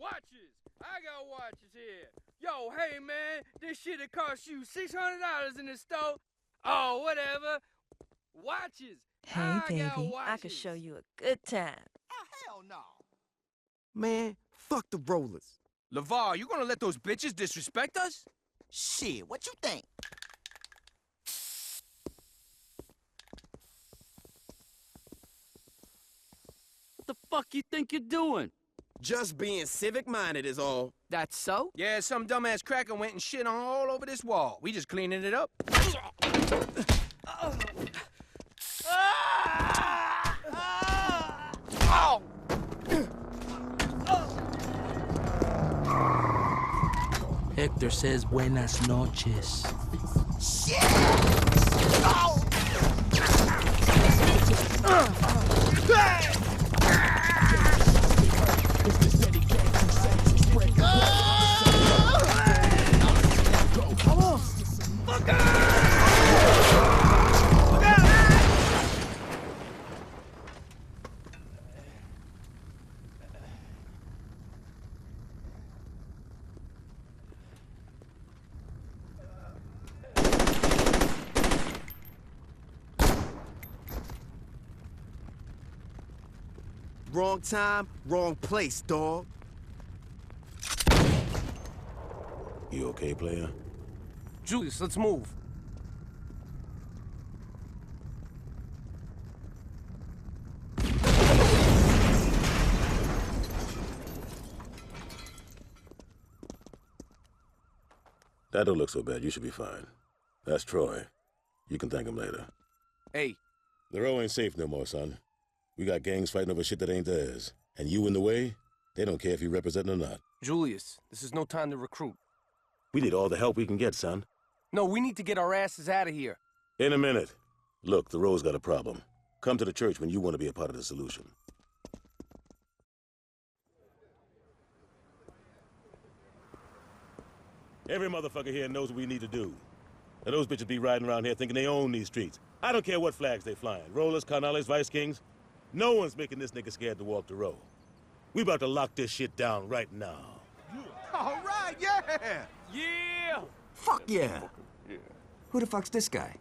Watches! I got watches here. Yo, hey man, this shit'll cost you $600 in the store. Oh, whatever. Watches. Hey, baby, I could show you a good time. Oh, hell no. Man, fuck the rollers. LeVar, you gonna let those bitches disrespect us? Shit, what you think? What the fuck you think you're doing? Just being civic-minded is all. That's so? Yeah, some dumbass cracker went and shit all over this wall. We just cleaning it up. Hector says buenas noches. Shit! Oh! Wrong time, wrong place, dog. You okay, player? Julius, let's move. That don't look so bad. You should be fine. That's Troy. You can thank him later. Hey. The row ain't safe no more, son. We got gangs fighting over shit that ain't theirs. And you in the way, they don't care if you represent or not. Julius, this is no time to recruit. We need all the help we can get, son. No, we need to get our asses out of here. In a minute. Look, the row's got a problem. Come to the church when you want to be a part of the solution. Every motherfucker here knows what we need to do. Now those bitches be riding around here thinking they own these streets. I don't care what flags they flying. Rollers, Carnales, Vice Kings. No one's making this nigga scared to walk the row. We about to lock this shit down right now. All right, yeah! Yeah! Fuck yeah. Who the fuck's this guy?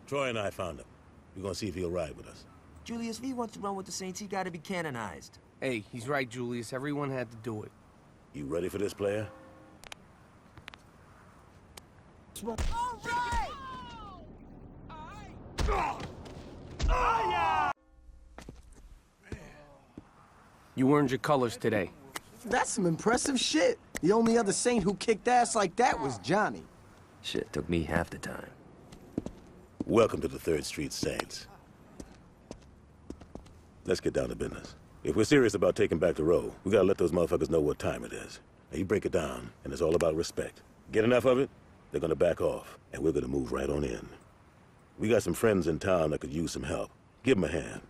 Troy and I found him. We're gonna see if he'll ride with us. Julius, if he wants to run with the Saints, he gotta be canonized. Hey, he's right, Julius. Everyone had to do it. You ready for this, player? All right! You earned your colors today. That's some impressive shit. The only other Saint who kicked ass like that was Johnny. Shit took me half the time. Welcome to the 3rd Street Saints. Let's get down to business. If we're serious about taking back the row, we gotta let those motherfuckers know what time it is. Now you break it down, and it's all about respect. Get enough of it, they're gonna back off, and we're gonna move right on in. We got some friends in town that could use some help. Give them a hand.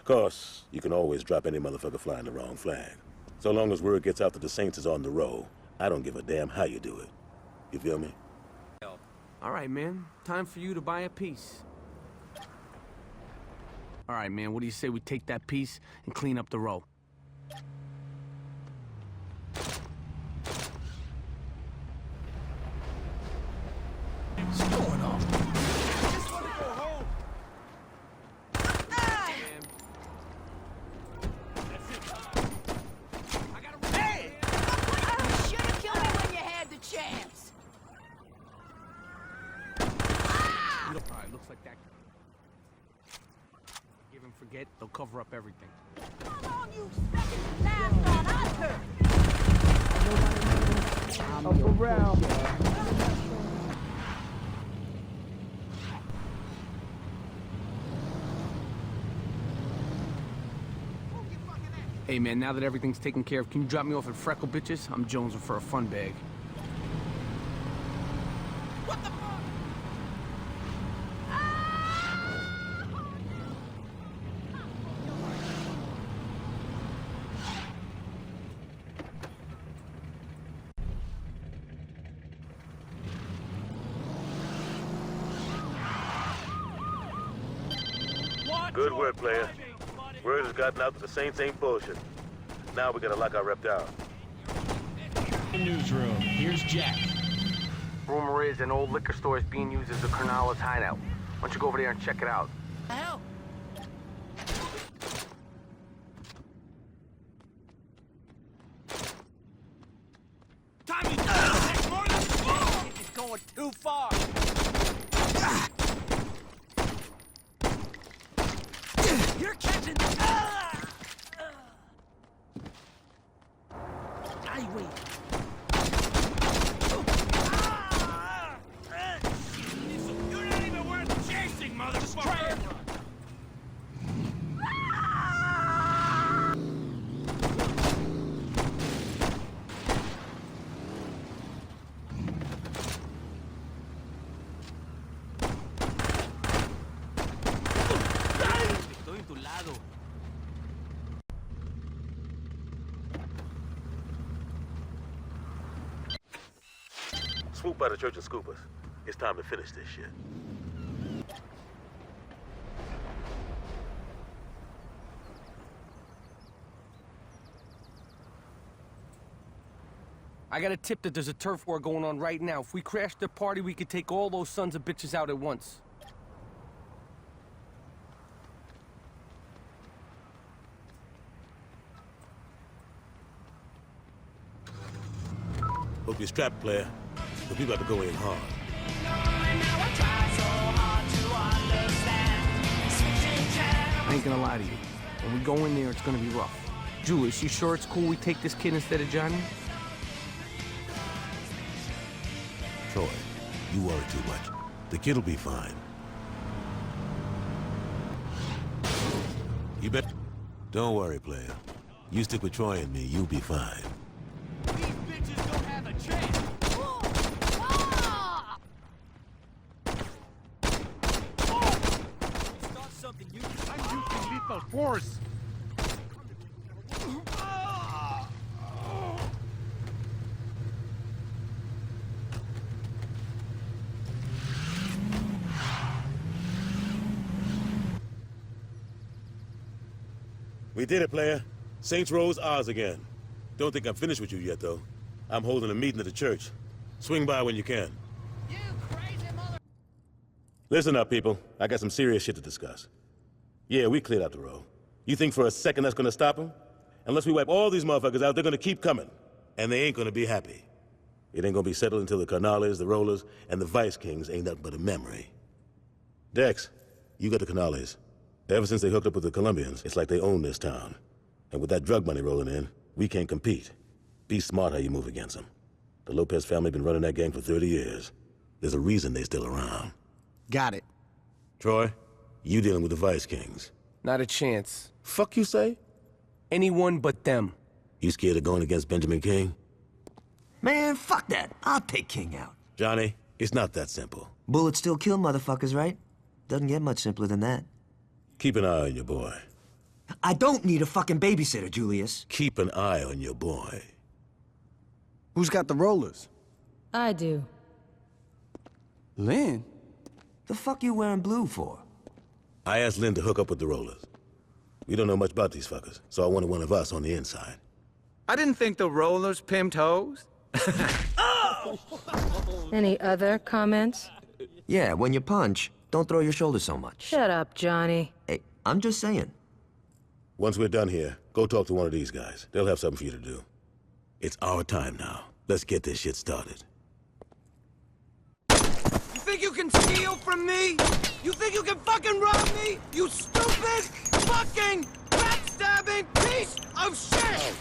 Course, you can always drop any motherfucker flying the wrong flag. So long as word gets out that the Saints is on the row, I don't give a damn how you do it. You feel me? All right, man. Time for you to buy a piece. All right, man. What do you say we take that piece and clean up the row? What's going on? Forget, they'll cover up everything. How long you expecting to last on us? I'm around. Hey, man, now that everything's taken care of, can you drop me off at Freckle Bitches? I'm jonesing for a fun bag. What the fuck? Good work, player. Word has gotten out that the Saints ain't bullshit. Now we gotta lock our rep down. Newsroom. Here's Jack. Rumor is an old liquor store is being used as a Cornales hideout. Why don't you go over there and check it out? Hell. Tommy, that's more than this is going too far. You're catching. I wait. You're not even worth chasing, motherfucker. Estoy en tu lado. Swoop by the church and scoop us. It's time to finish this shit. I got a tip that there's a turf war going on right now. If we crash the party, we could take all those sons of bitches out at once. Hope you're strapped, player. But we about to go in hard. I ain't gonna lie to you. When we go in there, it's gonna be rough. Julius, you sure it's cool we take this kid instead of Johnny? Troy, you worry too much. The kid'll be fine. You bet. Don't worry, player. You stick with Troy and me, you'll be fine. These bitches don't have a chance. Start something, you. I'm using lethal force. We did it, player. Saints Row's ours again. Don't think I'm finished with you yet, though. I'm holding a meeting at the church. Swing by when you can. You crazy mother. Listen up, people. I got some serious shit to discuss. Yeah, we cleared out the row. You think for a second that's gonna stop them? Unless we wipe all these motherfuckers out, they're gonna keep coming. And they ain't gonna be happy. It ain't gonna be settled until the Canales, the Rollers, and the Vice Kings ain't nothing but a memory. Dex, you got the Canales. Ever since they hooked up with the Colombians, it's like they own this town. And with that drug money rolling in, we can't compete. Be smart how you move against them. The Lopez family been running that gang for 30 years. There's a reason they still around. Got it. Troy, you dealing with the Vice Kings. Not a chance. Fuck you say? Anyone but them. You scared of going against Benjamin King? Man, fuck that. I'll take King out. Johnny, it's not that simple. Bullets still kill motherfuckers, right? Doesn't get much simpler than that. Keep an eye on your boy. I don't need a fucking babysitter, Julius. Keep an eye on your boy. Who's got the rollers? I do. Lynn? The fuck you wearing blue for? I asked Lynn to hook up with the Rollers. We don't know much about these fuckers, so I wanted one of us on the inside. I didn't think the Rollers pimped hoes. Any other comments? Yeah, when you punch, don't throw your shoulders so much. Shut up, Johnny. Hey, I'm just saying. Once we're done here, go talk to one of these guys. They'll have something for you to do. It's our time now. Let's get this shit started. You think you can steal from me? You think you can fucking rob me? You stupid, fucking, backstabbing piece of shit!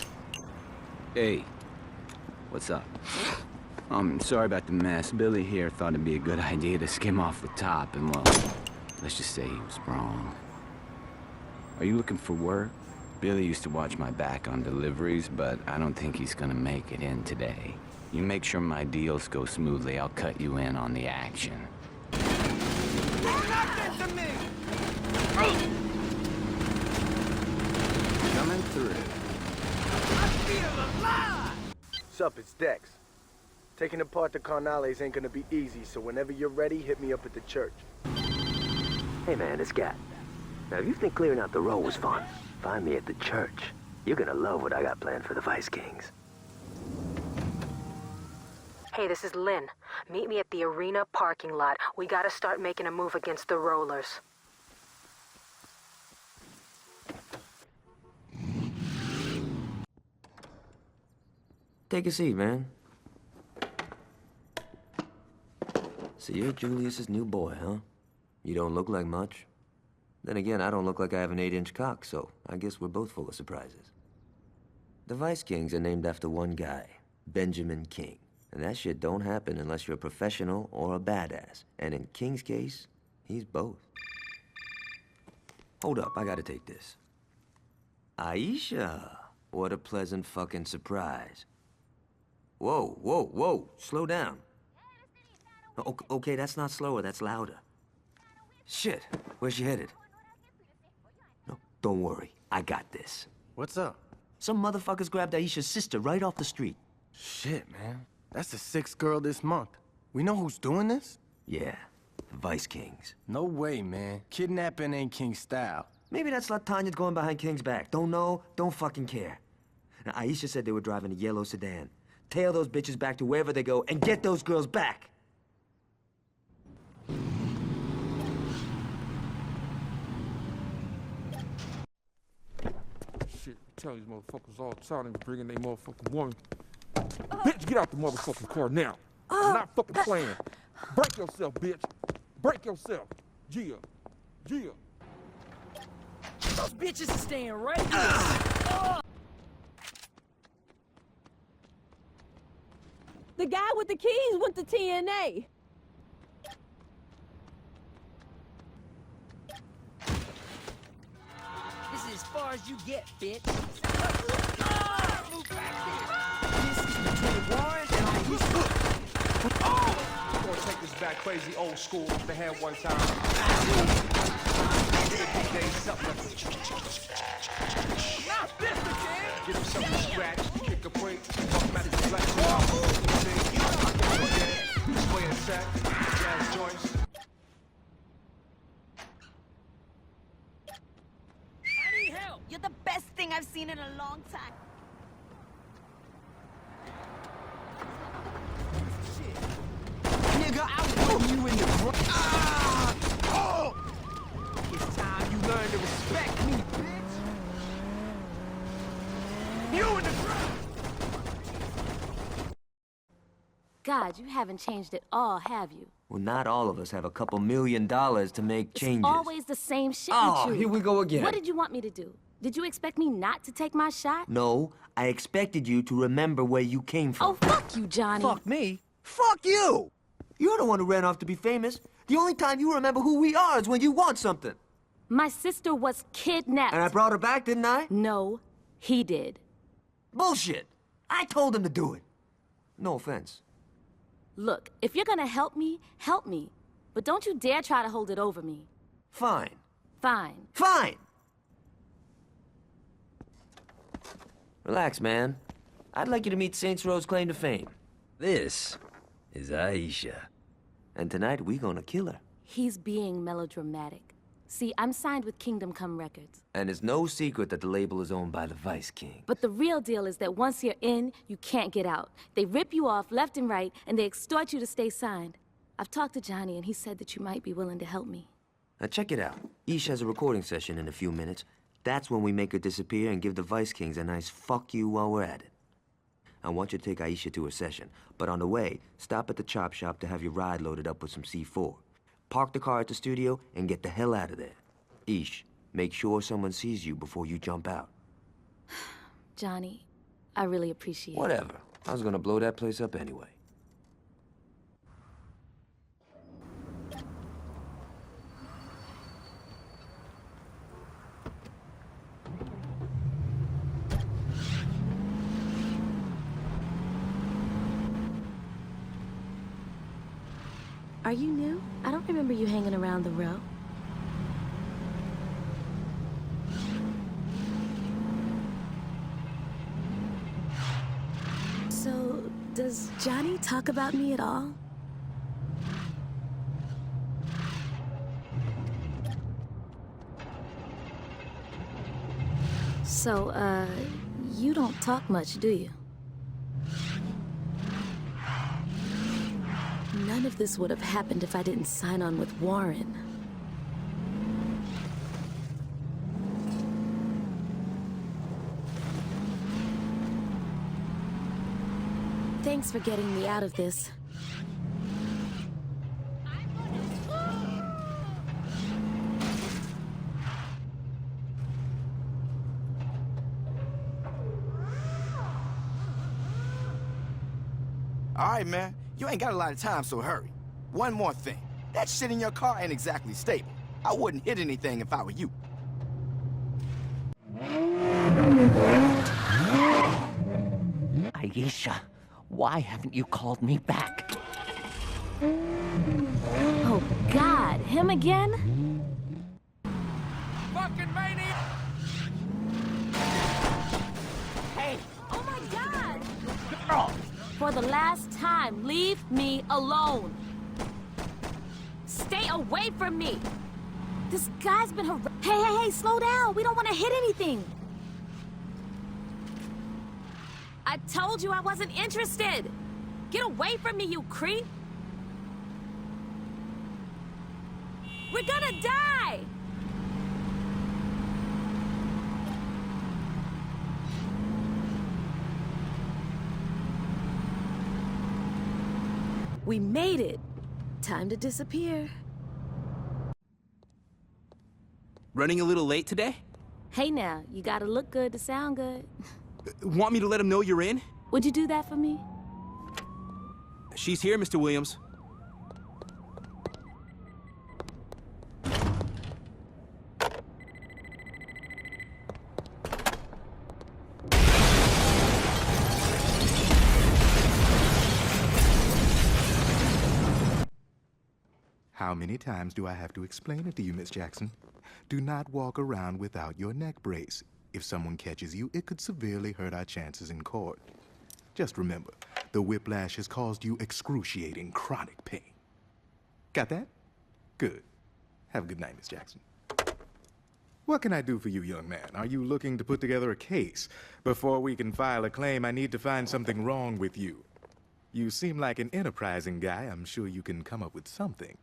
Hey, what's up? I'm sorry about the mess. Billy here thought it'd be a good idea to skim off the top, and well, let's just say he was wrong. Are you looking for work? Billy used to watch my back on deliveries, but I don't think he's gonna make it in today. You make sure my deals go smoothly, I'll cut you in on the action. Nothing to me! Coming through. I feel alive! Sup, it's Dex. Taking apart the Carnales ain't gonna be easy, so whenever you're ready, hit me up at the church. Hey man, it's Gat. Now if you think clearing out the row was fun, find me at the church. You're gonna love what I got planned for the Vice Kings. Hey, this is Lynn. Meet me at the arena parking lot. We gotta start making a move against the rollers. Take a seat, man. So you're Julius's new boy, huh? You don't look like much. Then again, I don't look like I have an 8-inch cock, so I guess we're both full of surprises. The Vice Kings are named after one guy, Benjamin King. And that shit don't happen unless you're a professional or a badass. And in King's case, he's both. Hold up, I gotta take this. Aisha, what a pleasant fucking surprise. Whoa, whoa, whoa, slow down. Okay, that's not slower, that's louder. Shit, where's she headed? No, don't worry, I got this. What's up? Some motherfuckers grabbed Aisha's sister right off the street. Shit, man. That's the 6th girl this month. We know who's doing this? Yeah, the Vice Kings. No way, man. Kidnapping ain't King style. Maybe that's Latanya's going behind King's back. Don't know, don't fucking care. Now, Aisha said they were driving a yellow sedan. Tail those bitches back to wherever they go and get those girls back. Shit, I tell these motherfuckers all the time they bringing their motherfucking woman. Bitch, get out the motherfucking car now. I'm not fucking playing. Break yourself, bitch. Break yourself. Gia. Gia. Those bitches are staying right here. The guy with the keys went to TNA. This is as far as you get, bitch. Move back here. This is between Warren and Aisha. We're gonna take this back crazy old school they had one time. Not this again! Get him something to scratch, kick a break, automatic black play a set, jazz joints. I need help. You're the best thing I've seen in a long time. Nigga, I want you in the front. It's time you learn to respect me, bitch! You in the ground! God, you haven't changed at all, have you? Well, not all of us have a couple $1 million to make changes. It's always the same shit Oh, with you. here we go again. What did you want me to do? Did you expect me not to take my shot? No, I expected you to remember where you came from. Oh, fuck you, Johnny. Fuck me? Fuck you! You're the one who ran off to be famous. The only time you remember who we are is when you want something. My sister was kidnapped. And I brought her back, didn't I? No, he did. Bullshit! I told him to do it. No offense. Look, if you're gonna help me, help me. But don't you dare try to hold it over me. Fine. Fine. Fine! Relax, man. I'd like you to meet Saints Row's claim to fame. This is Aisha. And tonight, we're gonna kill her. He's being melodramatic. See, I'm signed with Kingdom Come Records. And it's no secret that the label is owned by the Vice King. But the real deal is that once you're in, you can't get out. They rip you off left and right, and they extort you to stay signed. I've talked to Johnny, and he said that you might be willing to help me. Now check it out. Ish has a recording session in a few minutes. That's when we make her disappear and give the Vice Kings a nice fuck you while we're at it. I want you to take Aisha to her session, but on the way, stop at the chop shop to have your ride loaded up with some C4. Park the car at the studio and get the hell out of there. Ish, make sure someone sees you before you jump out. Johnny, I really appreciate it. Whatever. I was gonna blow that place up anyway. Are you new? I don't remember you hanging around the row. So, does Johnny talk about me at all? So, you don't talk much, do you? None of this would have happened if I didn't sign on with Warren. Thanks for getting me out of this. All right, man. You ain't got a lot of time, so hurry. One more thing. That shit in your car ain't exactly stable. I wouldn't hit anything if I were you. Aisha, why haven't you called me back? Oh, God. Him again? Fucking maniac! Hey! Oh, my God! Girl! For the last time, leave me alone. Stay away from me. This guy's been Hey, slow down. We don't want to hit anything. I told you I wasn't interested. Get away from me, you creep. We're gonna die. We made it. Time to disappear. Running a little late today? Hey now, you gotta look good to sound good. Want me to let him know you're in? Would you do that for me? She's here, Mr. Williams. How many times do I have to explain it to you, Miss Jackson? Do not walk around without your neck brace. If someone catches you, it could severely hurt our chances in court. Just remember, the whiplash has caused you excruciating chronic pain. Got that? Good. Have a good night, Miss Jackson. What can I do for you, young man? Are you looking to put together a case? Before we can file a claim, I need to find something wrong with you. You seem like an enterprising guy. I'm sure you can come up with something.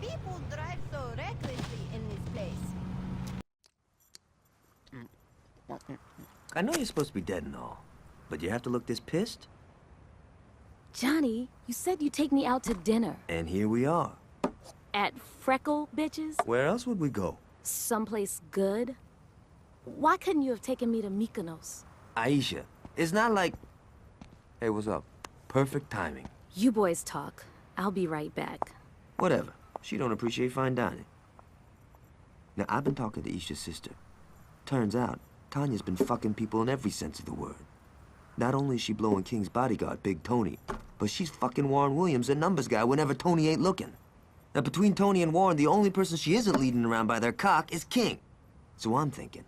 People drive so recklessly in this place. I know you're supposed to be dead and all, but you have to look this pissed? Johnny, you said you'd take me out to dinner. And here we are. At Freckle Bitches? Where else would we go? Someplace good? Why couldn't you have taken me to Mykonos? Aisha, it's not like... Hey, what's up? Perfect timing. You boys talk. I'll be right back. Whatever. She don't appreciate fine dining. Now, I've been talking to Isha's sister. Turns out, Tanya's been fucking people in every sense of the word. Not only is she blowing King's bodyguard, Big Tony, but she's fucking Warren Williams, a numbers guy, whenever Tony ain't looking. Now, between Tony and Warren, the only person she isn't leading around by their cock is King. So I'm thinking,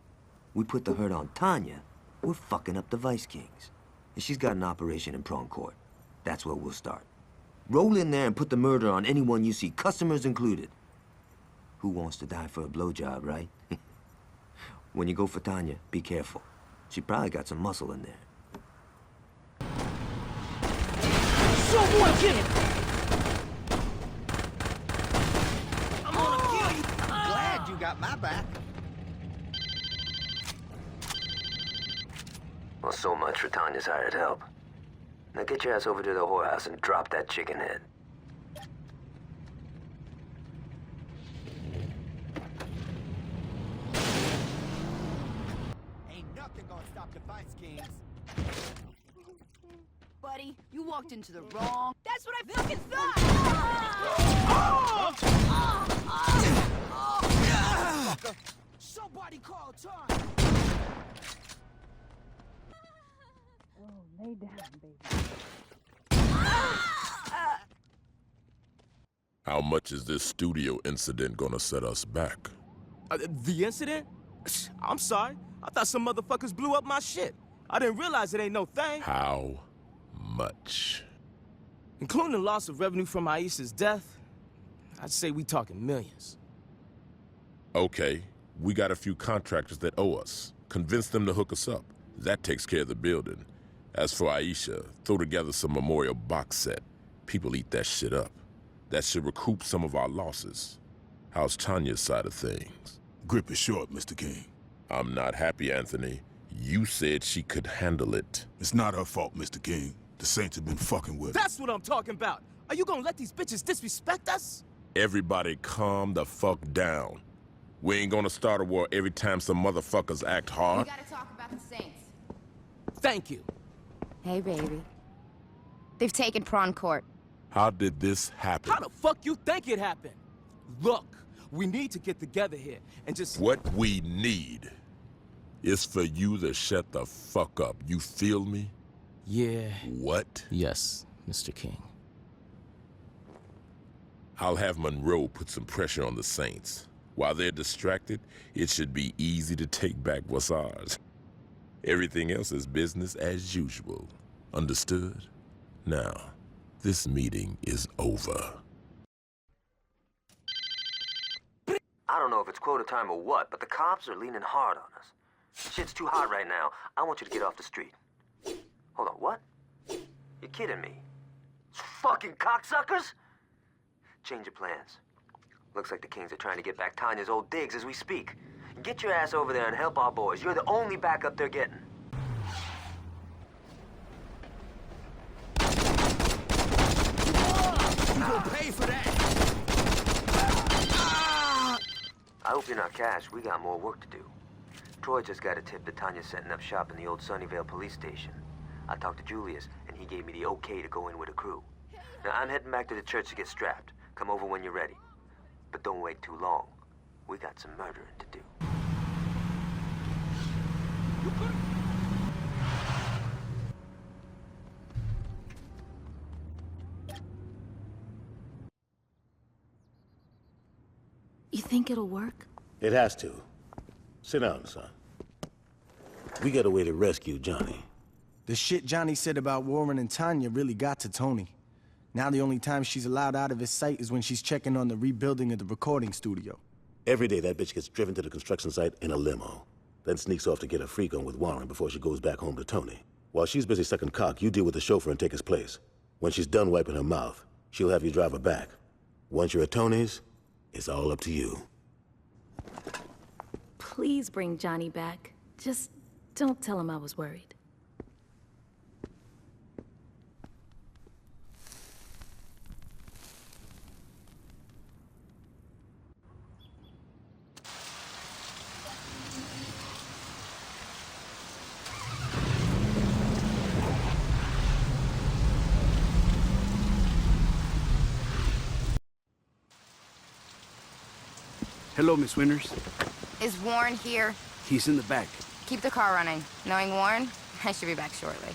we put the hurt on Tanya, we're fucking up the Vice Kings. And she's got an operation in Prawn Court. That's where we'll start. Roll in there and put the murder on anyone you see, customers included. Who wants to die for a blowjob, right? When you go for Tanya, be careful. She probably got some muscle in there. Someone get it! I'm gonna kill you! I'm glad you got my back. Well, so much for Tanya's hired help. Now get your ass over to the whorehouse and drop that chicken head. Ain't nothing gonna stop the Vice Kings. Buddy, you walked into the wrong... That's what I fucking thought! Somebody call time! Oh, lay down, baby. How much is this studio incident gonna set us back? The incident? I'm sorry. I thought some motherfuckers blew up my shit. I didn't realize it ain't no thing. How much? Including the loss of revenue from Aisha's death, I'd say we talking millions. Okay, we got a few contractors that owe us. Convince them to hook us up. That takes care of the building. As for Aisha, throw together some memorial box set. People eat that shit up. That should recoup some of our losses. How's Tanya's side of things? Grip is short, Mr. King. I'm not happy, Anthony. You said she could handle it. It's not her fault, Mr. King. The Saints have been fucking with her. That's what I'm talking about. Are you gonna let these bitches disrespect us? Everybody calm the fuck down. We ain't gonna start a war every time some motherfuckers act hard. We gotta talk about the Saints. Thank you. Hey, baby. They've taken Prawn Court. How did this happen? How the fuck you think it happened? Look, we need to get together here and just... What we need is for you to shut the fuck up. You feel me? Yeah. What? Yes, Mr. King. I'll have Monroe put some pressure on the Saints. While they're distracted, it should be easy to take back what's ours. Everything else is business as usual. Understood? Now, this meeting is over. I don't know if it's quota time or what, but the cops are leaning hard on us. Shit's too hot right now. I want you to get off the street. Hold on, what? You're kidding me. Fucking cocksuckers? Change your plans. Looks like the Kings are trying to get back Tanya's old digs as we speak. Get your ass over there and help our boys. You're the only backup they're getting. You gonna pay for that? I hope you're not Cash. We got more work to do. Troy just got a tip that Tanya's setting up shop in the old Sunnyvale police station. I talked to Julius, and he gave me the okay to go in with a crew. Now, I'm heading back to the church to get strapped. Come over when you're ready. But don't wait too long. We got some murdering to do. You think it'll work? It has to. Sit down, son. We got a way to rescue Johnny. The shit Johnny said about Warren and Tanya really got to Tony. Now the only time she's allowed out of his sight is when she's checking on the rebuilding of the recording studio. Every day that bitch gets driven to the construction site in a limo. Then sneaks off to get a freak on with Warren before she goes back home to Tony. While she's busy sucking cock, you deal with the chauffeur and take his place. When she's done wiping her mouth, she'll have you drive her back. Once you're at Tony's, it's all up to you. Please bring Johnny back. Just don't tell him I was worried. Hello, Miss Winters. Is Warren here? He's in the back. Keep the car running. Knowing Warren, I should be back shortly.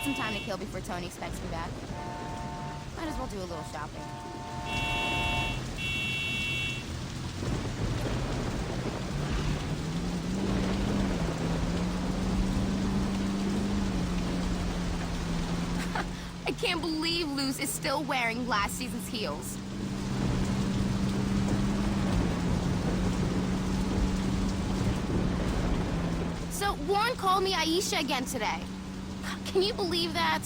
Some time to kill before Tony expects me back. Might as well do a little shopping. I can't believe Luz is still wearing last season's heels. So Warren called me Aisha again today. Can you believe that?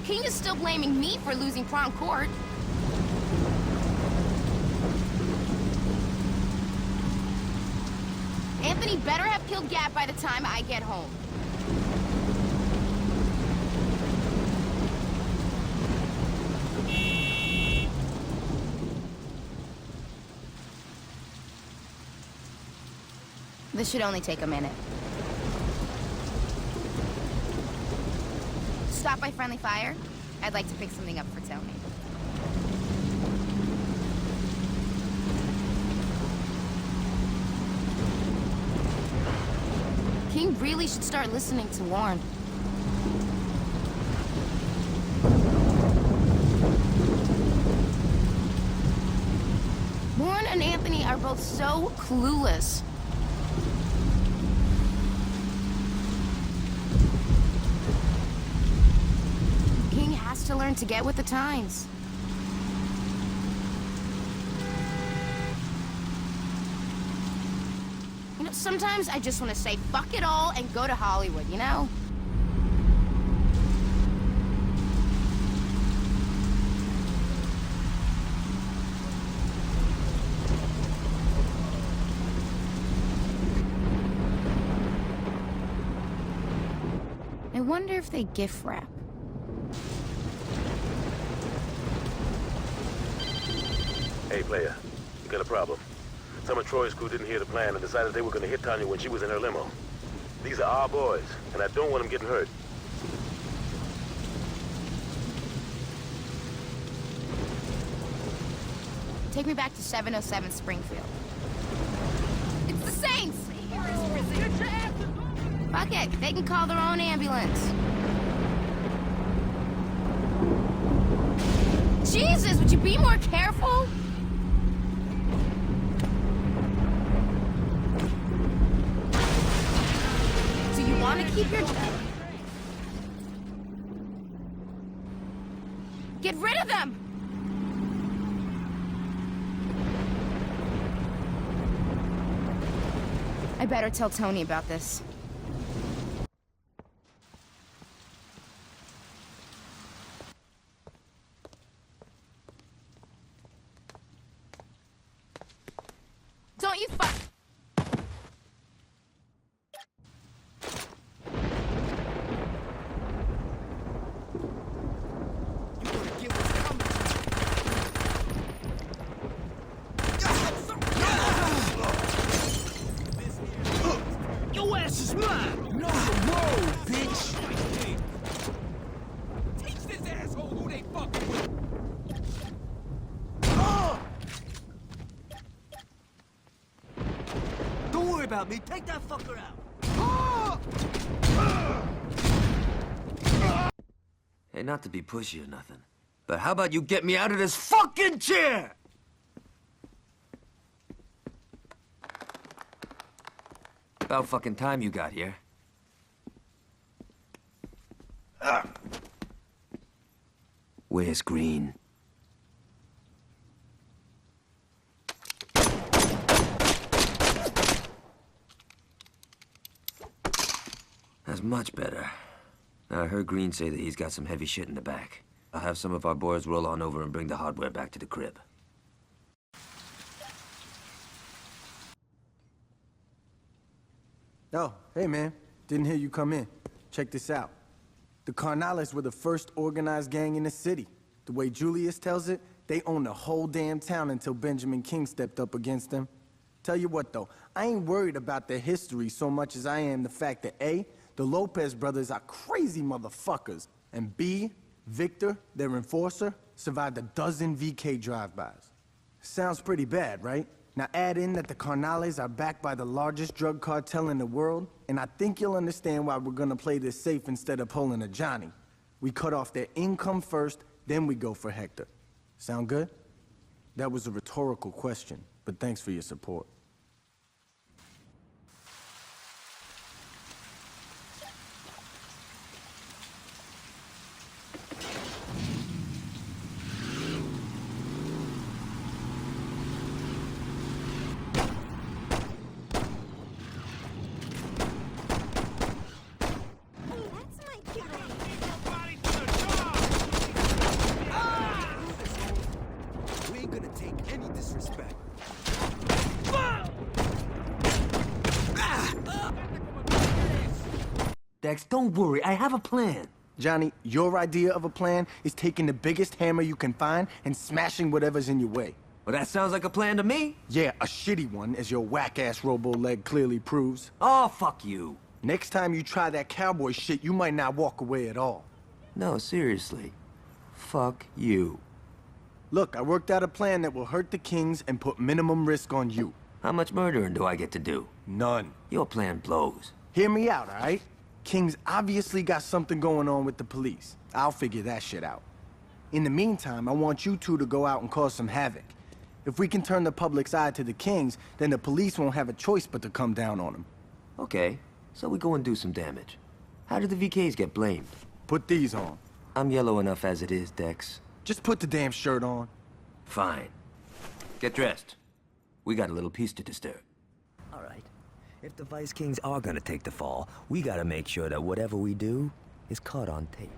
King is still blaming me for losing Prawn Court. Anthony better have killed Gab by the time I get home. This should only take a minute. Stop by friendly fire. I'd like to pick something up for Tony. King really should start listening to Warren. Warren and Anthony are both so clueless. King has to learn to get with the times. You know, sometimes I just want to say fuck it all and go to Hollywood, you know? I wonder if they gift wrap. Hey, player, you got a problem. Some of Troy's crew didn't hear the plan and decided they were gonna hit Tanya when she was in her limo. These are our boys, and I don't want them getting hurt. Take me back to 707 Springfield. It's the Saints! Fuck it, they can call their own ambulance. Jesus, would you be more careful? Do you want to keep your job? Get rid of them! I better tell Tony about this. Don't you fuck... Your ass is mine! No, whoa, bitch! Teach this asshole who they fucking with! Don't worry about me. Take that fucker out. Hey, not to be pushy or nothing, but how about you get me out of this fucking chair? About fucking time you got here. Where's Green? That's much better. I heard Green say that he's got some heavy shit in the back. I'll have some of our boys roll on over and bring the hardware back to the crib. Oh, hey man, didn't hear you come in. Check this out. The Carnales were the first organized gang in the city. The way Julius tells it, they owned the whole damn town until Benjamin King stepped up against them. Tell you what though, I ain't worried about their history so much as I am the fact that A, the Lopez brothers are crazy motherfuckers, and B, Victor, their enforcer, survived a dozen VK drive-bys. Sounds pretty bad, right? Now add in that the Carnales are backed by the largest drug cartel in the world, and I think you'll understand why we're gonna play this safe instead of pulling a Johnny. We cut off their income first, then we go for Hector. Sound good? That was a rhetorical question, but thanks for your support. We ain't gonna take any disrespect. Dex. Don't worry, I have a plan. Johnny, your idea of a plan is taking the biggest hammer you can find and smashing whatever's in your way. Well, that sounds like a plan to me. Yeah, a shitty one, as your whack-ass robo-leg clearly proves. Oh, fuck you. Next time you try that cowboy shit, you might not walk away at all. No, seriously. Fuck you. Look, I worked out a plan that will hurt the Kings and put minimum risk on you. How much murdering do I get to do? None. Your plan blows. Hear me out, all right? King's obviously got something going on with the police. I'll figure that shit out. In the meantime, I want you two to go out and cause some havoc. If we can turn the public's eye to the Kings, then the police won't have a choice but to come down on them. Okay, so we go and do some damage. How did the VKs get blamed? Put these on. I'm yellow enough as it is, Dex. Just put the damn shirt on. Fine. Get dressed. We got a little piece to disturb. All right. If the Vice Kings are gonna take the fall, we gotta make sure that whatever we do is caught on tape.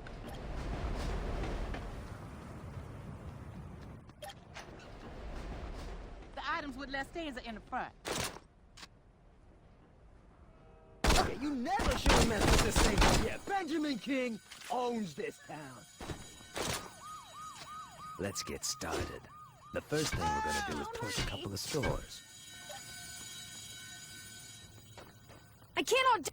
The items with less stains are in the front. Yeah, you never should have messed with this thing. Yeah, Benjamin King owns this town. Let's get started. The first thing we're gonna do is torch a couple of stores. I cannot.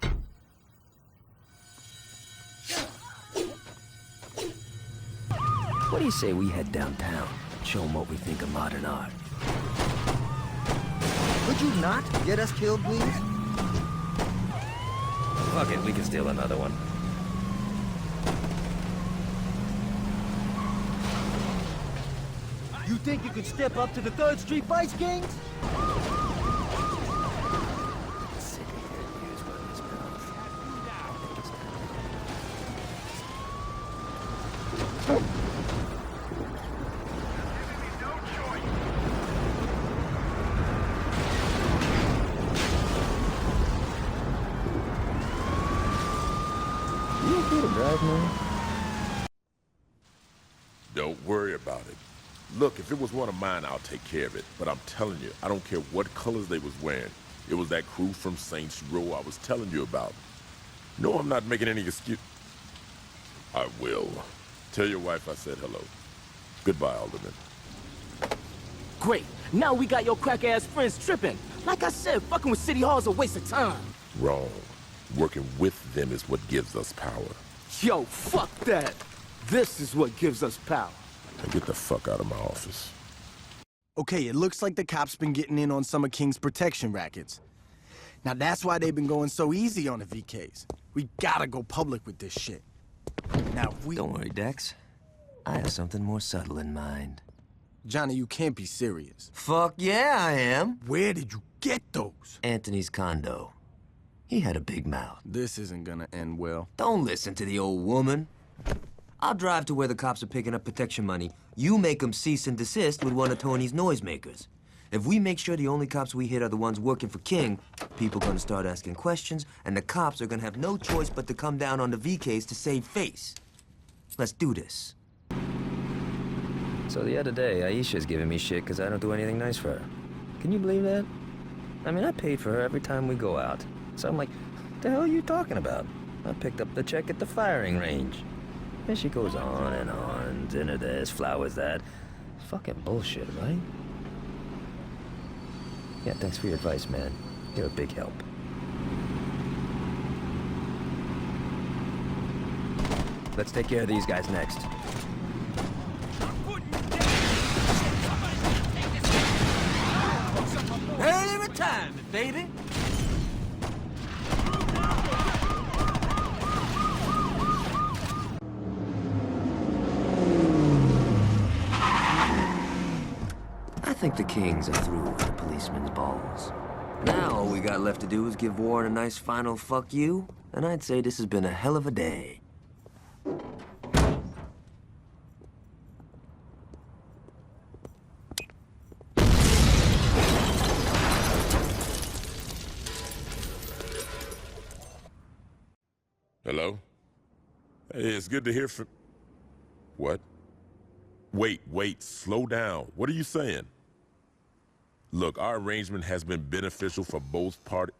What do you say we head downtown? Show them what we think of modern art. Could you not get us killed, please? Fuck it, we can steal another one. You think you could step up to the 3rd Street Vice Kings? You okay to drive, man? Don't worry about it. Look, if it was one of mine, I'll take care of it. But I'm telling you, I don't care what colors they was wearing. It was that crew from Saints Row I was telling you about. No, I'm not making any excuse. I will. Tell your wife I said hello. Goodbye, Alderman. Great. Now we got your crack-ass friends tripping. Like I said, fucking with City Hall's a waste of time. Wrong. Working with them is what gives us power. Yo, fuck that. This is what gives us power. Now get the fuck out of my office. Okay, it looks like the cops been getting in on some of King's protection rackets. Now that's why they've been going so easy on the VKs. We gotta go public with this shit. Now we... Don't worry, Dex. I have something more subtle in mind. Johnny, you can't be serious. Fuck yeah, I am. Where did you get those? Anthony's condo. He had a big mouth. This isn't gonna end well. Don't listen to the old woman. I'll drive to where the cops are picking up protection money. You make them cease and desist with one of Tony's noisemakers. If we make sure the only cops we hit are the ones working for King, people are gonna start asking questions, and the cops are gonna have no choice but to come down on the VKs to save face. Let's do this. So the other day, Aisha's giving me shit because I don't do anything nice for her. Can you believe that? I mean, I paid for her every time we go out. So I'm like, what the hell are you talking about? I picked up the check at the firing range. And she goes on, dinner this, flowers that. Fucking bullshit, right? Yeah, thanks for your advice, man. You're a big help. Let's take care of these guys next. Early retirement, baby. I think the Kings are through with the policeman's balls. Now all we got left to do is give Warren a nice final fuck you, and I'd say this has been a hell of a day. Hello? Hey, it's good to hear from... What? Wait, slow down. What are you saying? Look, our arrangement has been beneficial for both parties.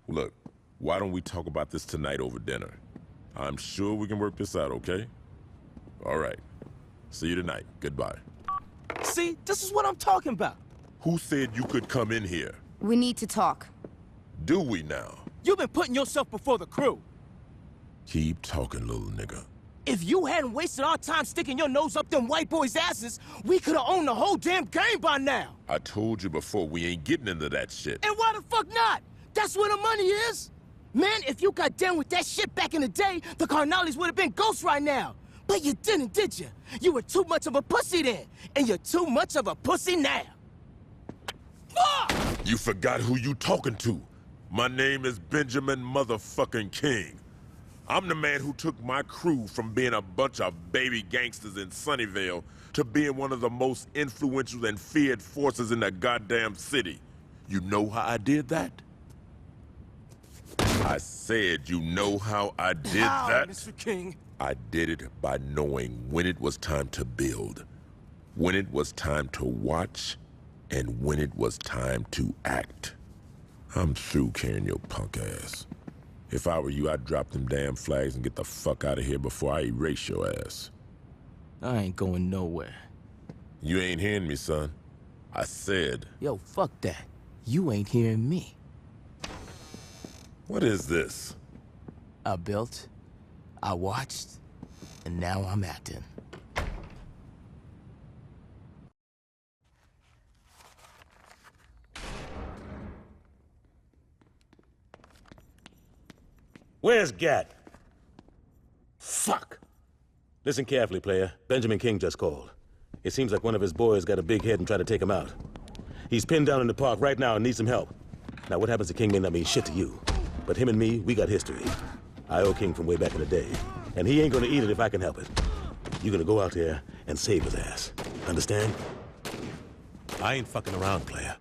Look, Why don't we talk about this tonight over dinner? I'm sure we can work this out, okay? All right. See you tonight. Goodbye. See, this is what I'm talking about. Who said you could come in here? We need to talk. Do we now? You've been putting yourself before the crew. Keep talking, little nigga. If you hadn't wasted our time sticking your nose up them white boys' asses, we could have owned the whole damn game by now. I told you before, we ain't getting into that shit. And why the fuck not? That's where the money is. Man, if you got down with that shit back in the day, the Carnales would have been ghosts right now. But you didn't, did you? You were too much of a pussy then, and you're too much of a pussy now. Fuck! You forgot who you talking to. My name is Benjamin motherfucking King. I'm the man who took my crew from being a bunch of baby gangsters in Sunnyvale to being one of the most influential and feared forces in the goddamn city. You know how I did that? I said, you know how I did that? Mr. King? I did it by knowing when it was time to build, when it was time to watch, and when it was time to act. I'm through carrying your punk ass. If I were you, I'd drop them damn flags and get the fuck out of here before I erase your ass. I ain't going nowhere. You ain't hearing me, son. I said... Yo, fuck that. You ain't hearing me. What is this? I built, I watched, and now I'm acting. Where's Gat? Fuck! Listen carefully, player. Benjamin King just called. It seems like one of his boys got a big head and tried to take him out. He's pinned down in the park right now and needs some help. Now, what happens to King may not mean shit to you. But him and me, we got history. I owe King from way back in the day. And he ain't gonna eat it if I can help it. You're gonna go out there and save his ass. Understand? I ain't fucking around, player.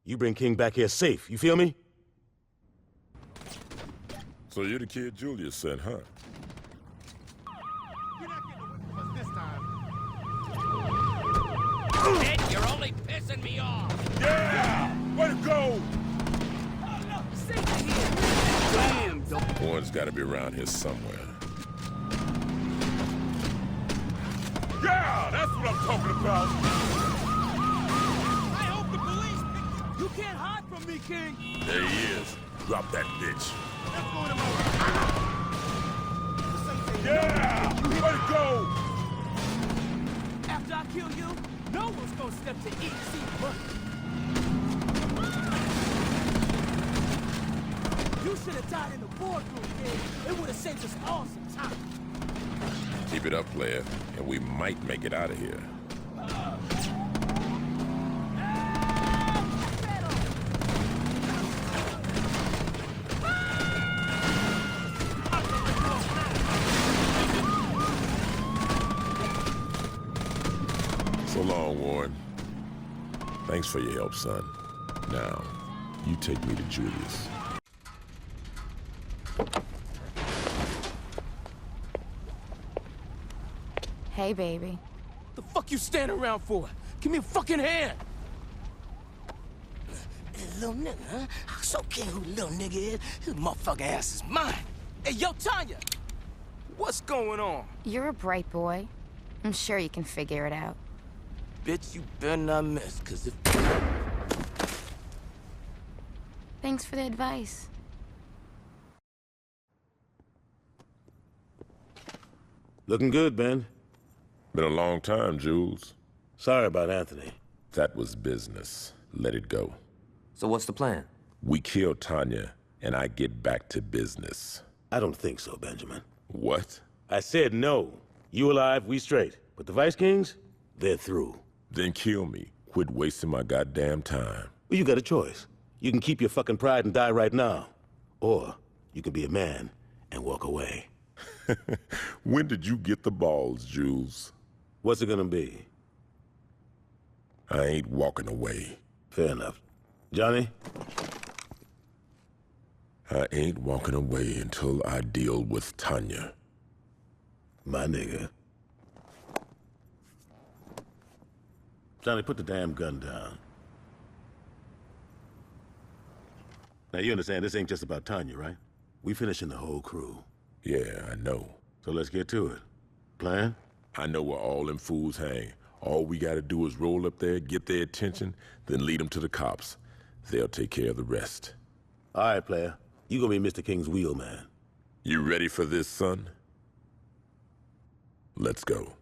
You bring King back here safe, you feel me? So you're the kid Julius sent, huh? Ed, you're only pissing me off. Yeah! Way to go! Damn, One's gotta be around here somewhere. Yeah! That's what I'm talking about! I hope the police pick you. You can't hide from me, King. There he is. Drop that bitch. Yeah! Way to go! After I kill you, no one's gonna step to eat, see money. You should have died in the boardroom, King. It would have saved us all some time. Keep it up, player, and we might make it out of here. So long, Warren. Thanks for your help, son. Now, you take me to Julius. Hey, baby. The fuck you standing around for? Give me a fucking hand! Little nigga, huh? I so care who little nigga is. His motherfucking ass is mine. Hey, yo, Tanya! What's going on? You're a bright boy. I'm sure you can figure it out. Bitch, you better not miss, cause if... Thanks for the advice. Looking good, Ben. Been a long time, Jules. Sorry about Anthony. That was business. Let it go. So what's the plan? We kill Tanya, and I get back to business. I don't think so, Benjamin. What? I said no. You alive, we straight. But the Vice Kings, they're through. Then kill me. Quit wasting my goddamn time. Well, you got a choice. You can keep your fucking pride and die right now. Or you can be a man and walk away. When did you get the balls, Jules? What's it gonna be? I ain't walking away. Fair enough. Johnny? I ain't walking away until I deal with Tanya. My nigga. Johnny, put the damn gun down. Now, you understand this ain't just about Tanya, right? We finishing the whole crew. Yeah, I know. So let's get to it. Plan? I know where all them fools hang. All we gotta do is roll up there, get their attention, then lead them to the cops. They'll take care of the rest. All right, player. You gonna be Mr. King's wheelman. You ready for this, son? Let's go.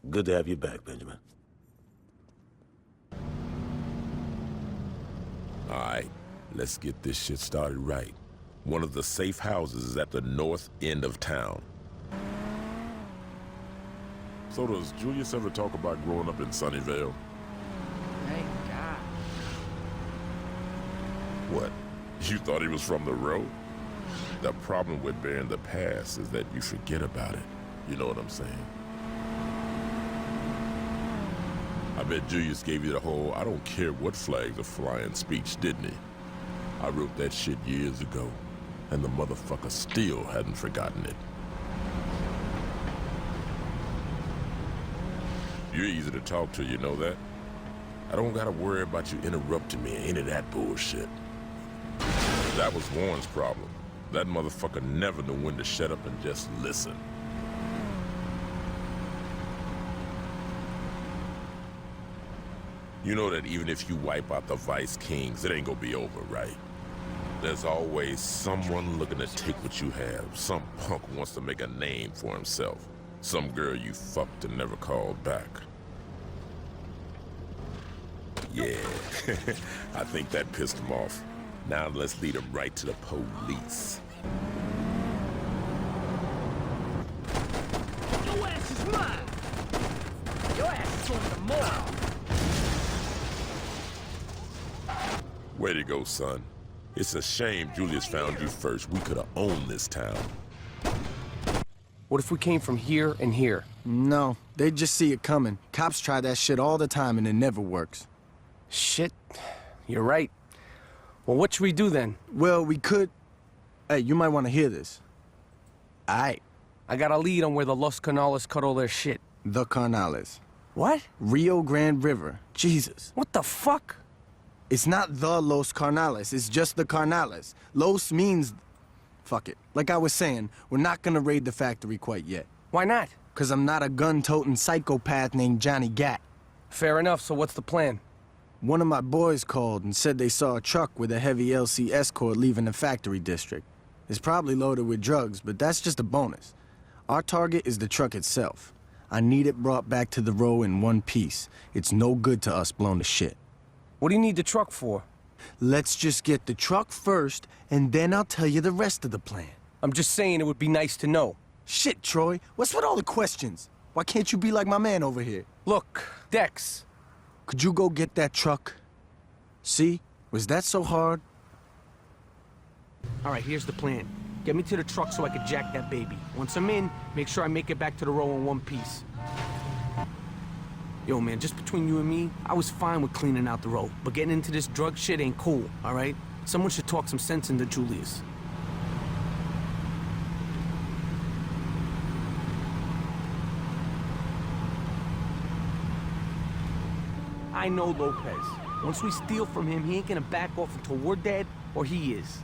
Good to have you back, Benjamin. All right, let's get this shit started right. One of the safe houses is at the north end of town. So does Julius ever talk about growing up in Sunnyvale? Thank God. What? You thought he was from the road? The problem with bearing the past is that you forget about it. You know what I'm saying? I bet Julius gave you the whole "I don't care what flags are flying" speech, didn't he? I wrote that shit years ago, and the motherfucker still hadn't forgotten it. You're easy to talk to, you know that? I don't gotta worry about you interrupting me or any of that bullshit. That was Warren's problem. That motherfucker never knew when to shut up and just listen. You know that even if you wipe out the Vice Kings, it ain't gonna be over, right? There's always someone looking to take what you have. Some punk wants to make a name for himself. Some girl you fucked and never called back. Yeah, I think that pissed him off. Now let's lead him right to the police. Your ass is mine! Your ass is going to more! Way to go, son. It's a shame Julius found you first. We could have owned this town. What if we came from here and here? No, they just see it coming. Cops try that shit all the time and it never works. Shit, you're right. Well, what should we do then? Well, we could... Hey, you might want to hear this. Aight. I got a lead on where the Los Canales cut all their shit. The Carnales. What? Rio Grande River. Jesus. What the fuck? It's not the Los Carnales, it's just the Carnales. Los means... Fuck it. Like I was saying, we're not gonna raid the factory quite yet. Why not? 'Cause I'm not a gun-toting psychopath named Johnny Gat. Fair enough, so what's the plan? One of my boys called and said they saw a truck with a heavy LC escort leaving the factory district. It's probably loaded with drugs, but that's just a bonus. Our target is the truck itself. I need it brought back to the row in one piece. It's no good to us blown to shit. What do you need the truck for? Let's just get the truck first, and then I'll tell you the rest of the plan. I'm just saying it would be nice to know. Shit, Troy. What's with all the questions? Why can't you be like my man over here? Look, Dex. Could you go get that truck? See? Was that so hard? All right, here's the plan. Get me to the truck so I can jack that baby. Once I'm in, make sure I make it back to the row in one piece. Yo, man, just between you and me, I was fine with cleaning out the row, but getting into this drug shit ain't cool, all right? Someone should talk some sense into Julius. I know Lopez. Once we steal from him, he ain't gonna back off until we're dead, or he is.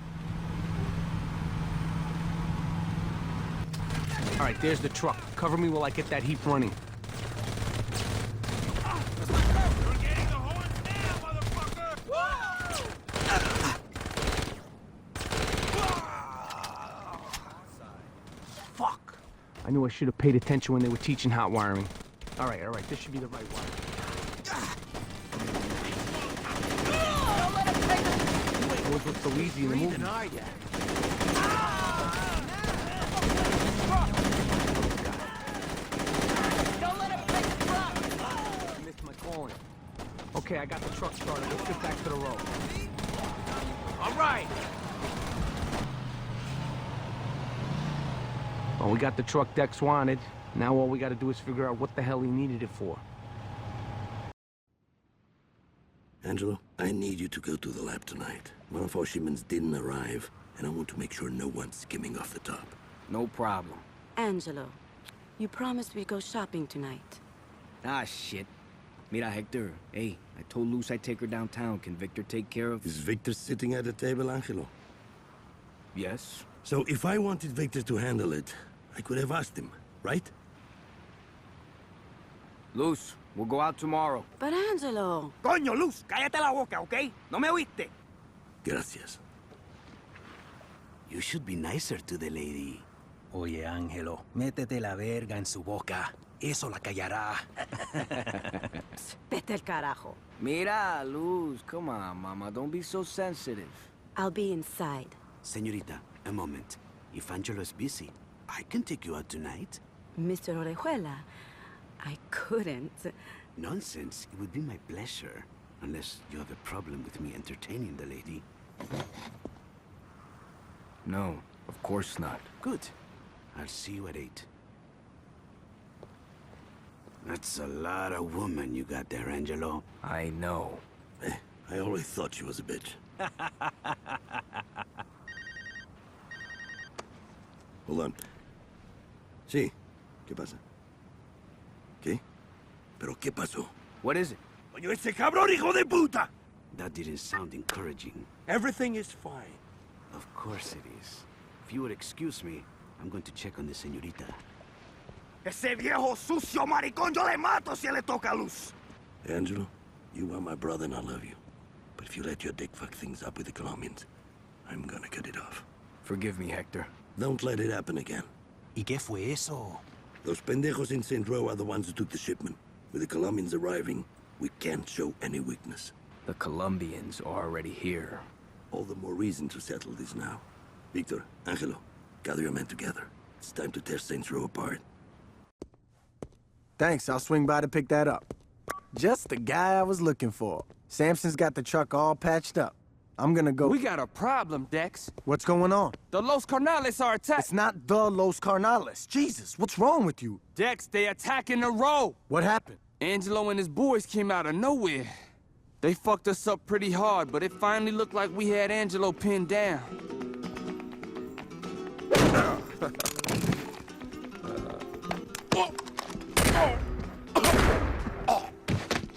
All right, there's the truck. Cover me while I get that heap running. Fuck! I knew I should have paid attention when they were teaching hot wiring. All right, this should be the right one. Always look so easy in the movie. Are you? Don't let him break the truck. I missed my calling. Okay, I got the truck started. Let's get back to the row. All right. Well, we got the truck Dex wanted. Now all we gotta do is figure out what the hell he needed it for. Angelo, I need you to go to the lab tonight. One of our shipments didn't arrive, and I want to make sure no one's skimming off the top. No problem. Angelo, you promised we'd go shopping tonight. Ah, shit. Mira, Hector. Hey, I told Luz I'd take her downtown. Can Victor take care of... Is Victor sitting at the table, Angelo? Yes? So if I wanted Victor to handle it, I could have asked him, right? Luz, we'll go out tomorrow. But Angelo... Coño, Luz, cállate la boca, ¿ok? ¿No me oíste? Gracias. You should be nicer to the lady. Oye, Ángelo, métete la verga en su boca. Eso la callará. Vete al carajo. Mira, Luz, come on, mama. Don't be so sensitive. I'll be inside. Señorita, a moment. If Angelo is busy, I can take you out tonight. Mr. Orejuela, I couldn't. Nonsense. It would be my pleasure. Unless you have a problem with me entertaining the lady. No, of course not. Good. I'll see you at 8. That's a lot of woman you got there, Angelo. I know. I always thought she was a bitch. Hold on. Sí. ¿Qué pasa? ¿Qué? ¿Pero qué pasó? What is it? Coño, ese cabrón hijo de puta! That didn't sound encouraging. Everything is fine. Of course it is. If you would excuse me, I'm going to check on the señorita. Ese viejo sucio maricón, yo le mato si le toca Luz. Angelo, you are my brother and I love you. But if you let your dick fuck things up with the Colombians, I'm gonna cut it off. Forgive me, Hector. Don't let it happen again. ¿Y qué fue eso? Those pendejos in St. Row are the ones who took the shipment. With the Colombians arriving, we can't show any weakness. The Colombians are already here. All the more reason to settle this now. Victor, Angelo, gather your men together. It's time to tear St. Row apart. Thanks, I'll swing by to pick that up. Just the guy I was looking for. Samson's got the truck all patched up. I'm gonna go... We got a problem, Dex. What's going on? The Los Carnales are attacking. It's not the Los Carnales. Jesus, what's wrong with you? Dex, they attacking the road. What happened? Angelo and his boys came out of nowhere. They fucked us up pretty hard, but it finally looked like we had Angelo pinned down.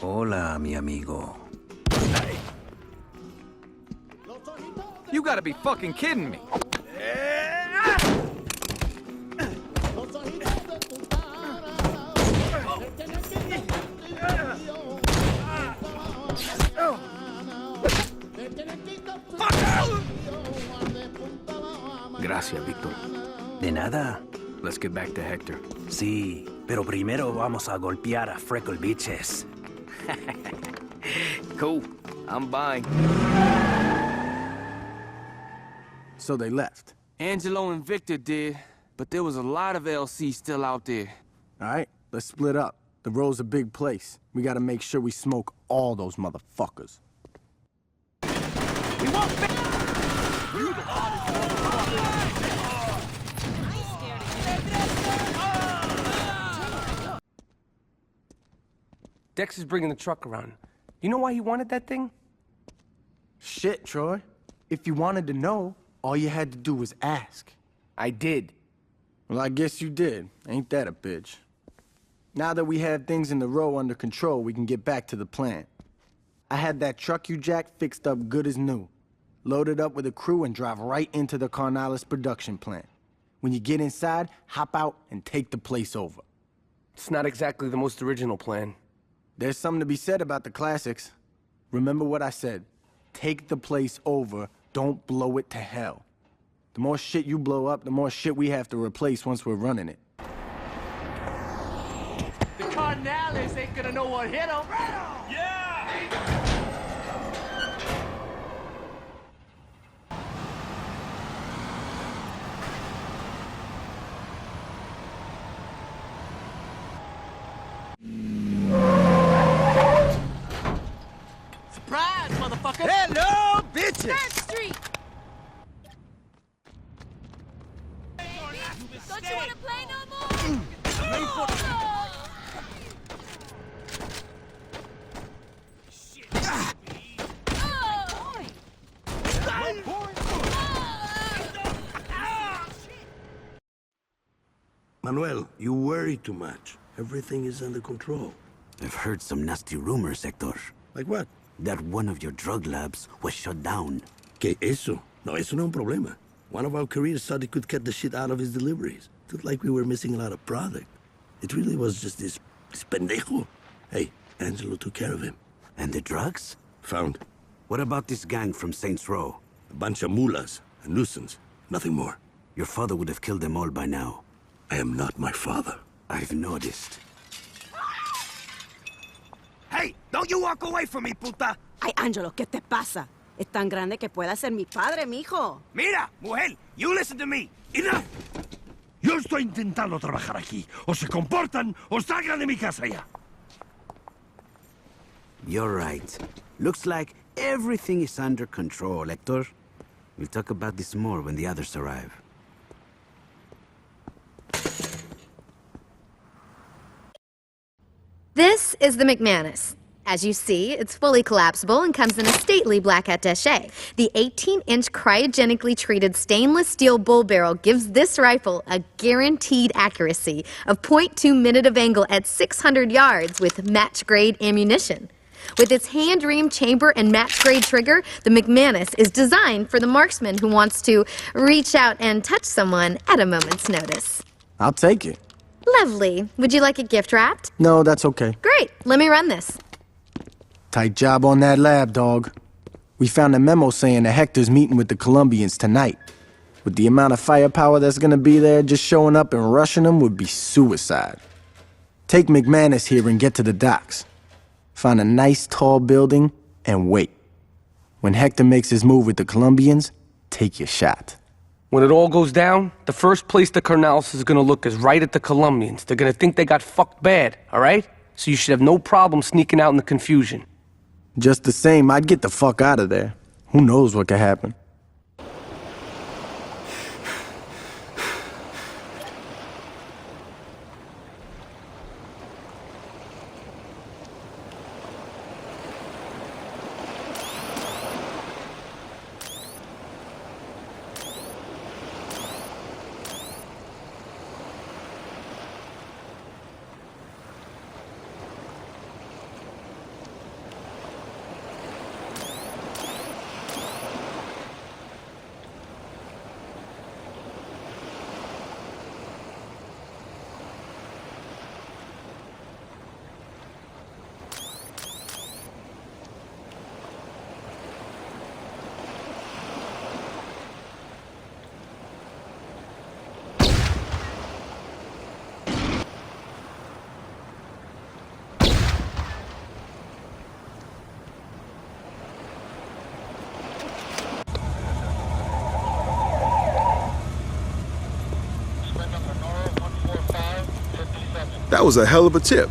Hola, mi amigo. You gotta be fucking kidding me. Gracias, Victor. De nada. Let's get back to Hector. Sí, pero primero vamos a golpear a Freckle Bitches. Cool. I'm buying. So they left. Angelo and Victor did, but there was a lot of LC still out there. All right, let's split up. The Row's a big place. We gotta make sure we smoke all those motherfuckers. We won't be... Dex is bringing the truck around. You know why he wanted that thing? Shit, Troy. If you wanted to know, all you had to do was ask. I did. Well, I guess you did. Ain't that a bitch? Now that we have things in the Row under control, we can get back to the plan. I had that truck you jacked fixed up good as new. Loaded up with a crew and drive right into the Carnales production plant. When you get inside, hop out and take the place over. It's not exactly the most original plan. There's something to be said about the classics. Remember what I said. Take the place over, don't blow it to hell. The more shit you blow up, the more shit we have to replace once we're running it. The Carnales ain't gonna know what hit them. Yeah! Surprise, motherfucker! Hello, bitches! Third Street! Don't you want to play no more? Manuel, you worry too much. Everything is under control. I've heard some nasty rumors, Hector. Like what? That one of your drug labs was shut down. ¿Qué eso? No, eso no es un problema. One of our couriers thought he could cut the shit out of his deliveries. It looked like we were missing a lot of product. It really was just this pendejo. Hey, Angelo took care of him. And the drugs? Found. What about this gang from Saints Row? A bunch of mullahs, a nuisance. Nothing more. Your father would have killed them all by now. I am not my father. I've noticed. Hey, don't you walk away from me, puta! Ay, Angelo, ¿qué te pasa? Es tan grande que pueda ser mi padre, mijo. Mira, mujer, you listen to me. Enough! Yo estoy intentando trabajar aquí. O se comportan o salgan de mi casa ya. You're right. Looks like everything is under control, Hector. We'll talk about this more when the others arrive. This is the McManus. As you see, it's fully collapsible and comes in a stately black attaché. The 18-inch cryogenically treated stainless steel bull barrel gives this rifle a guaranteed accuracy of .2 minute of angle at 600 yards with match-grade ammunition. With its hand-reamed chamber and match-grade trigger, the McManus is designed for the marksman who wants to reach out and touch someone at a moment's notice. I'll take it. Lovely. Would you like it gift-wrapped? No, that's okay. Great. Let me run this. Tight job on that lab, dog. We found a memo saying that Hector's meeting with the Colombians tonight. With the amount of firepower that's gonna be there, just showing up and rushing them would be suicide. Take McManus here and get to the docks. Find a nice tall building and wait. When Hector makes his move with the Colombians, take your shot. When it all goes down, the first place the Carnales is gonna look is right at the Colombians. They're gonna think they got fucked bad, all right? So you should have no problem sneaking out in the confusion. Just the same, I'd get the fuck out of there. Who knows what could happen? That was a hell of a tip.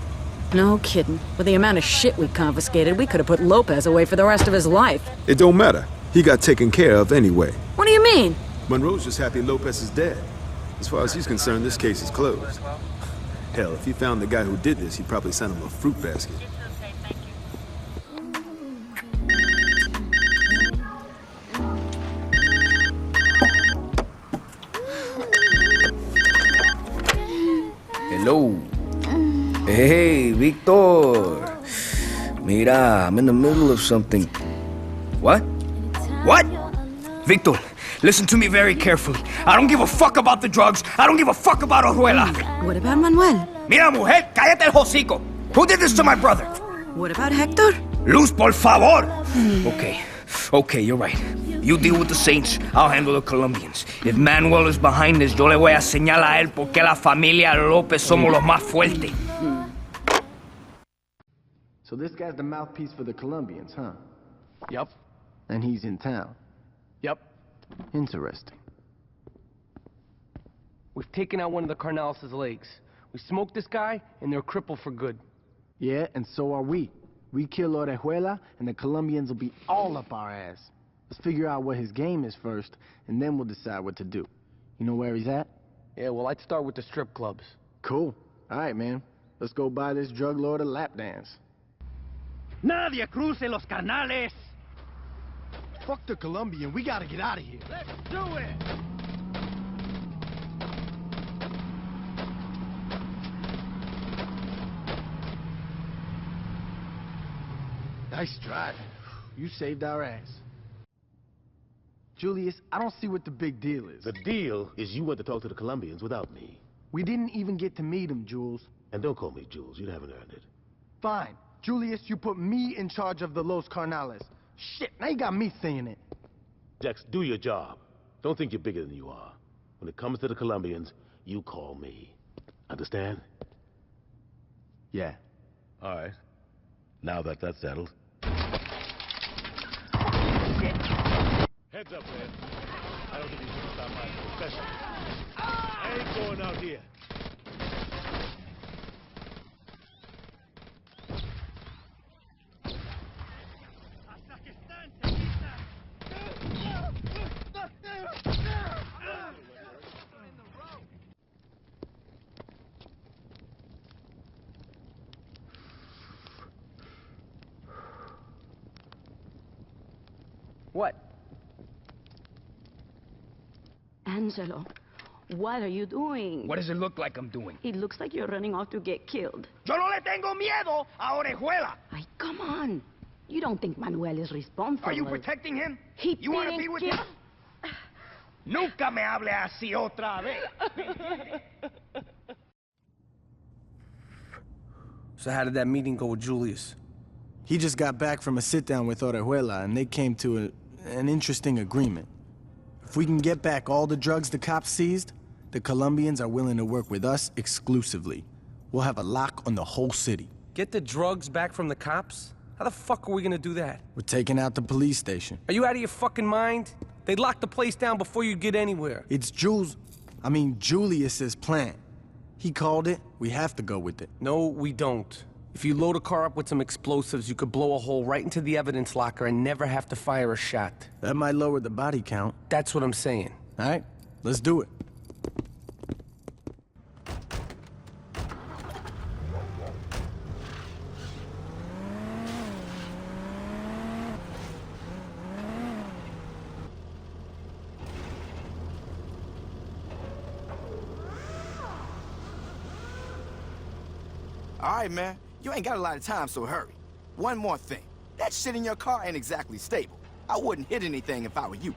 No kidding. With the amount of shit we confiscated, we could have put Lopez away for the rest of his life. It don't matter. He got taken care of anyway. What do you mean? Monroe's just happy Lopez is dead. As far as he's concerned, this case is closed. Hell, if he found the guy who did this, he'd probably send him a fruit basket. Hello. Hey, Victor. Mira, I'm in the middle of something. What? What? Victor, listen to me very carefully. I don't give a fuck about the drugs. I don't give a fuck about Oruela. What about Manuel? Mira, mujer, cállate el hocico. Who did this to my brother? What about Hector? Luz, por favor. Okay, you're right. You deal with the Saints, I'll handle the Colombians. If Manuel is behind this, yo le voy a señalar a él porque la familia López somos los más fuertes. So this guy's the mouthpiece for the Colombians, huh? Yep. And he's in town. Yep. Interesting. We've taken out one of the Carnales' legs. We smoked this guy, and they're crippled for good. Yeah, and so are we. We kill Orejuela, and the Colombians will be all up our ass. Let's figure out what his game is first, and then we'll decide what to do. You know where he's at? Yeah, well, I'd start with the strip clubs. Cool. All right, man. Let's go buy this drug lord a lap dance. Nadie cruce los canales. Fuck the Colombian. We gotta get out of here. Let's do it. Nice try. You saved our ass. Julius, I don't see what the big deal is. The deal is you went to talk to the Colombians without me. We didn't even get to meet him, Jules. And don't call me Jules. You haven't earned it. Fine. Julius, you put me in charge of the Los Carnales. Shit, now you got me saying it. Jax, do your job. Don't think you're bigger than you are. When it comes to the Colombians, you call me. Understand? Yeah. All right. Now that that's settled. Heads up, man. I don't think he's gonna stop my profession. I ain't going out here. What? Angelo, what are you doing? What does it look like I'm doing? It looks like you're running off to get killed. Yo no le tengo miedo a Orejuela. Ay, come on. You don't think Manuel is responsible. Are you protecting him? He You want to be didn't with kill- him? Nunca me hable así otra vez. So how did that meeting go with Julius? He just got back from a sit-down with Orejuela, and they came to an interesting agreement. If we can get back all the drugs the cops seized, the Colombians are willing to work with us exclusively. We'll have a lock on the whole city. Get the drugs back from the cops? How the fuck are we gonna do that? We're taking out the police station. Are you out of your fucking mind? They'd lock the place down before you get anywhere. It's Julius's plan. He called it, we have to go with it. No, we don't. If you load a car up with some explosives, you could blow a hole right into the evidence locker and never have to fire a shot. That might lower the body count. That's what I'm saying. All right, let's do it. All right, man. You ain't got a lot of time, so hurry. One more thing. That shit in your car ain't exactly stable. I wouldn't hit anything if I were you.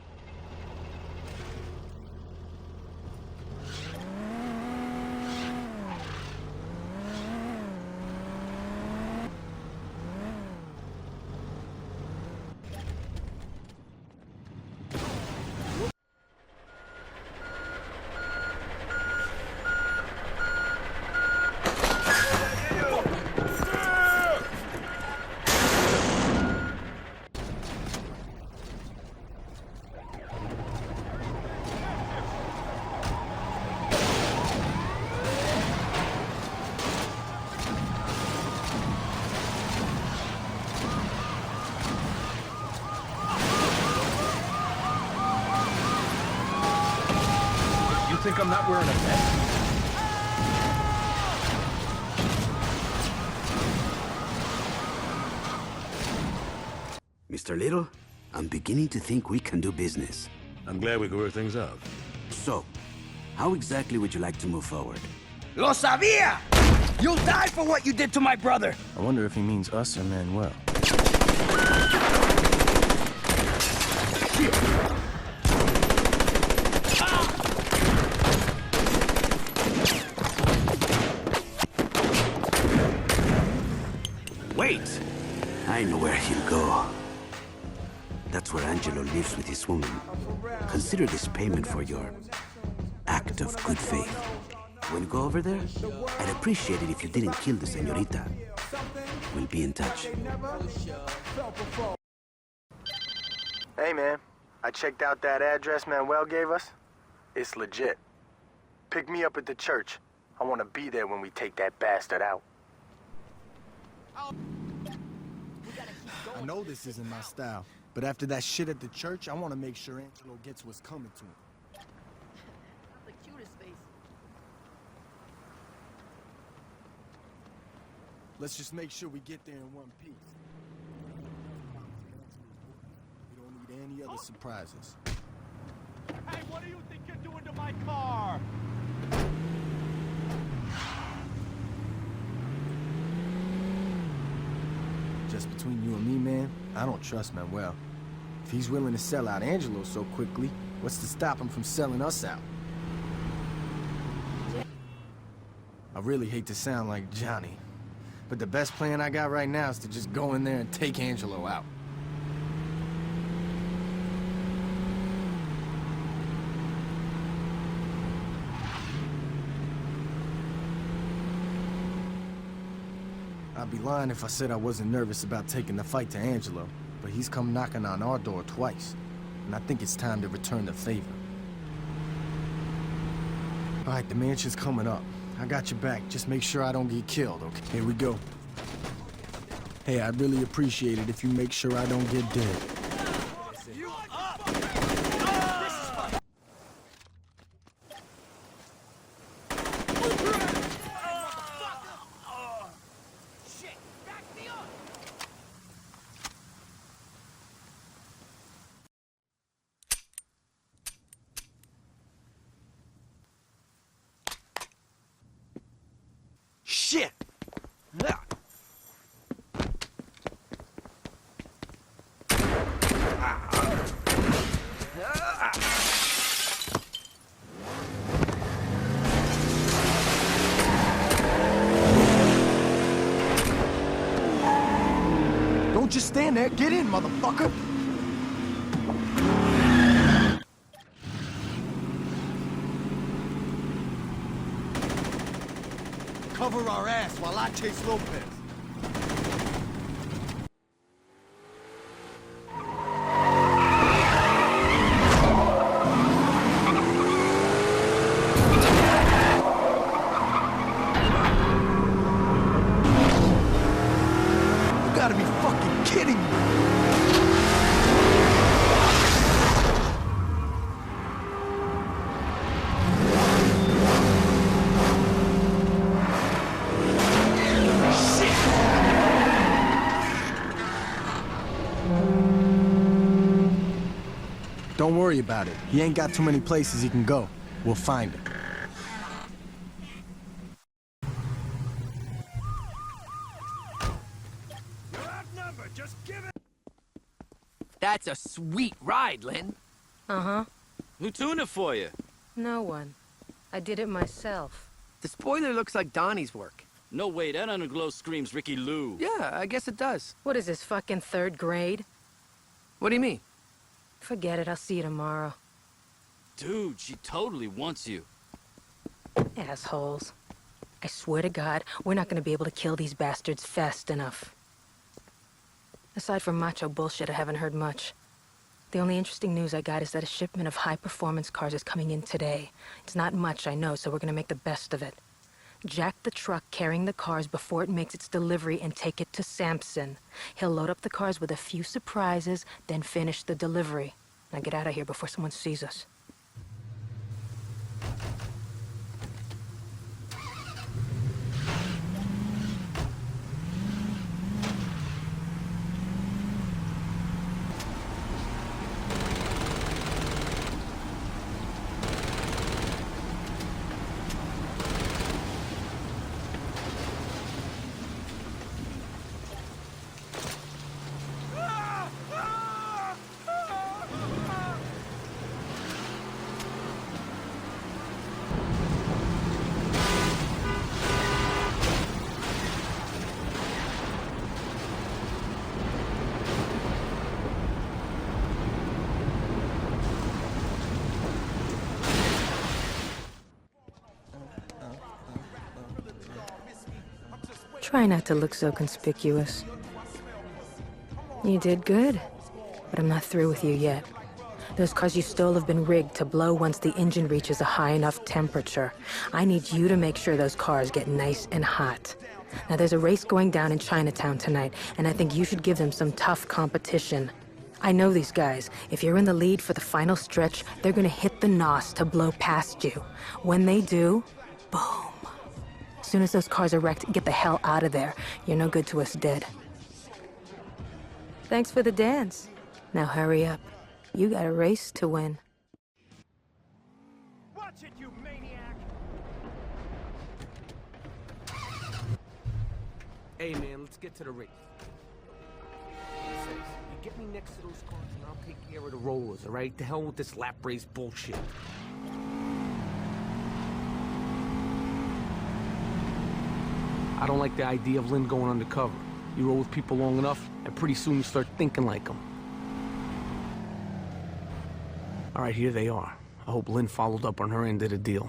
You think I'm not wearing a vest? Mr. Little, I'm beginning to think we can do business. I'm glad we can work things out. So, how exactly would you like to move forward? Lo sabía! You'll die for what you did to my brother! I wonder if he means us or Manuel. Wait! I know where he'll go. That's where Angelo lives with his woman. Consider this payment for your act of good faith. When you go over there, I'd appreciate it if you didn't kill the señorita. We'll be in touch. Hey, man. I checked out that address Manuel gave us. It's legit. Pick me up at the church. I want to be there when we take that bastard out. I know this isn't my style, but after that shit at the church, I want to make sure Angelo gets what's coming to him. The cutest face. Let's just make sure we get there in one piece. We don't need any other surprises. Hey, what do you think you're doing to my car? Just between you and me, man, I don't trust Manuel. If he's willing to sell out Angelo so quickly, what's to stop him from selling us out? I really hate to sound like Johnny, but the best plan I got right now is to just go in there and take Angelo out. I'd be lying if I said I wasn't nervous about taking the fight to Angelo, but he's come knocking on our door twice, and I think it's time to return the favor. All right, the mansion's coming up. I got your back. Just make sure I don't get killed, okay? Here we go. Hey, I'd really appreciate it if you make sure I don't get dead. Shit! Don't just stand there. Get in, motherfucker! Cover our ass while I chase Lopez. You gotta be fucking kidding me. Don't worry about it. He ain't got too many places he can go. We'll find him. You're outnumbered. Just give it. That's a sweet ride, Lynn. Uh-huh. Who tuned it for you? No one. I did it myself. The spoiler looks like Donnie's work. No way, that underglow screams Ricky Lou. Yeah, I guess it does. What is this, fucking third grade? What do you mean? Forget it, I'll see you tomorrow. Dude, she totally wants you. Assholes. I swear to God, we're not gonna be able to kill these bastards fast enough. Aside from macho bullshit, I haven't heard much. The only interesting news I got is that a shipment of high-performance cars is coming in today. It's not much, I know, so we're gonna make the best of it. Jack the truck carrying the cars before it makes its delivery and take it to Sampson. He'll load up the cars with a few surprises, then finish the delivery. Now get out of here before someone sees us. Try not to look so conspicuous. You did good, but I'm not through with you yet. Those cars you stole have been rigged to blow once the engine reaches a high enough temperature. I need you to make sure those cars get nice and hot. Now, there's a race going down in Chinatown tonight, and I think you should give them some tough competition. I know these guys. If you're in the lead for the final stretch, they're gonna hit the NOS to blow past you. When they do, boom. As soon as those cars are wrecked, get the hell out of there. You're no good to us dead. Thanks for the dance. Now hurry up. You got a race to win. Watch it, you maniac! Hey, man, let's get to the race. You Get me next to those cars and I'll take care of the rollers, all right? To hell with this lap race bullshit. I don't like the idea of Lynn going undercover. You roll with people long enough, and pretty soon you start thinking like them. All right, here they are. I hope Lynn followed up on her end of the deal.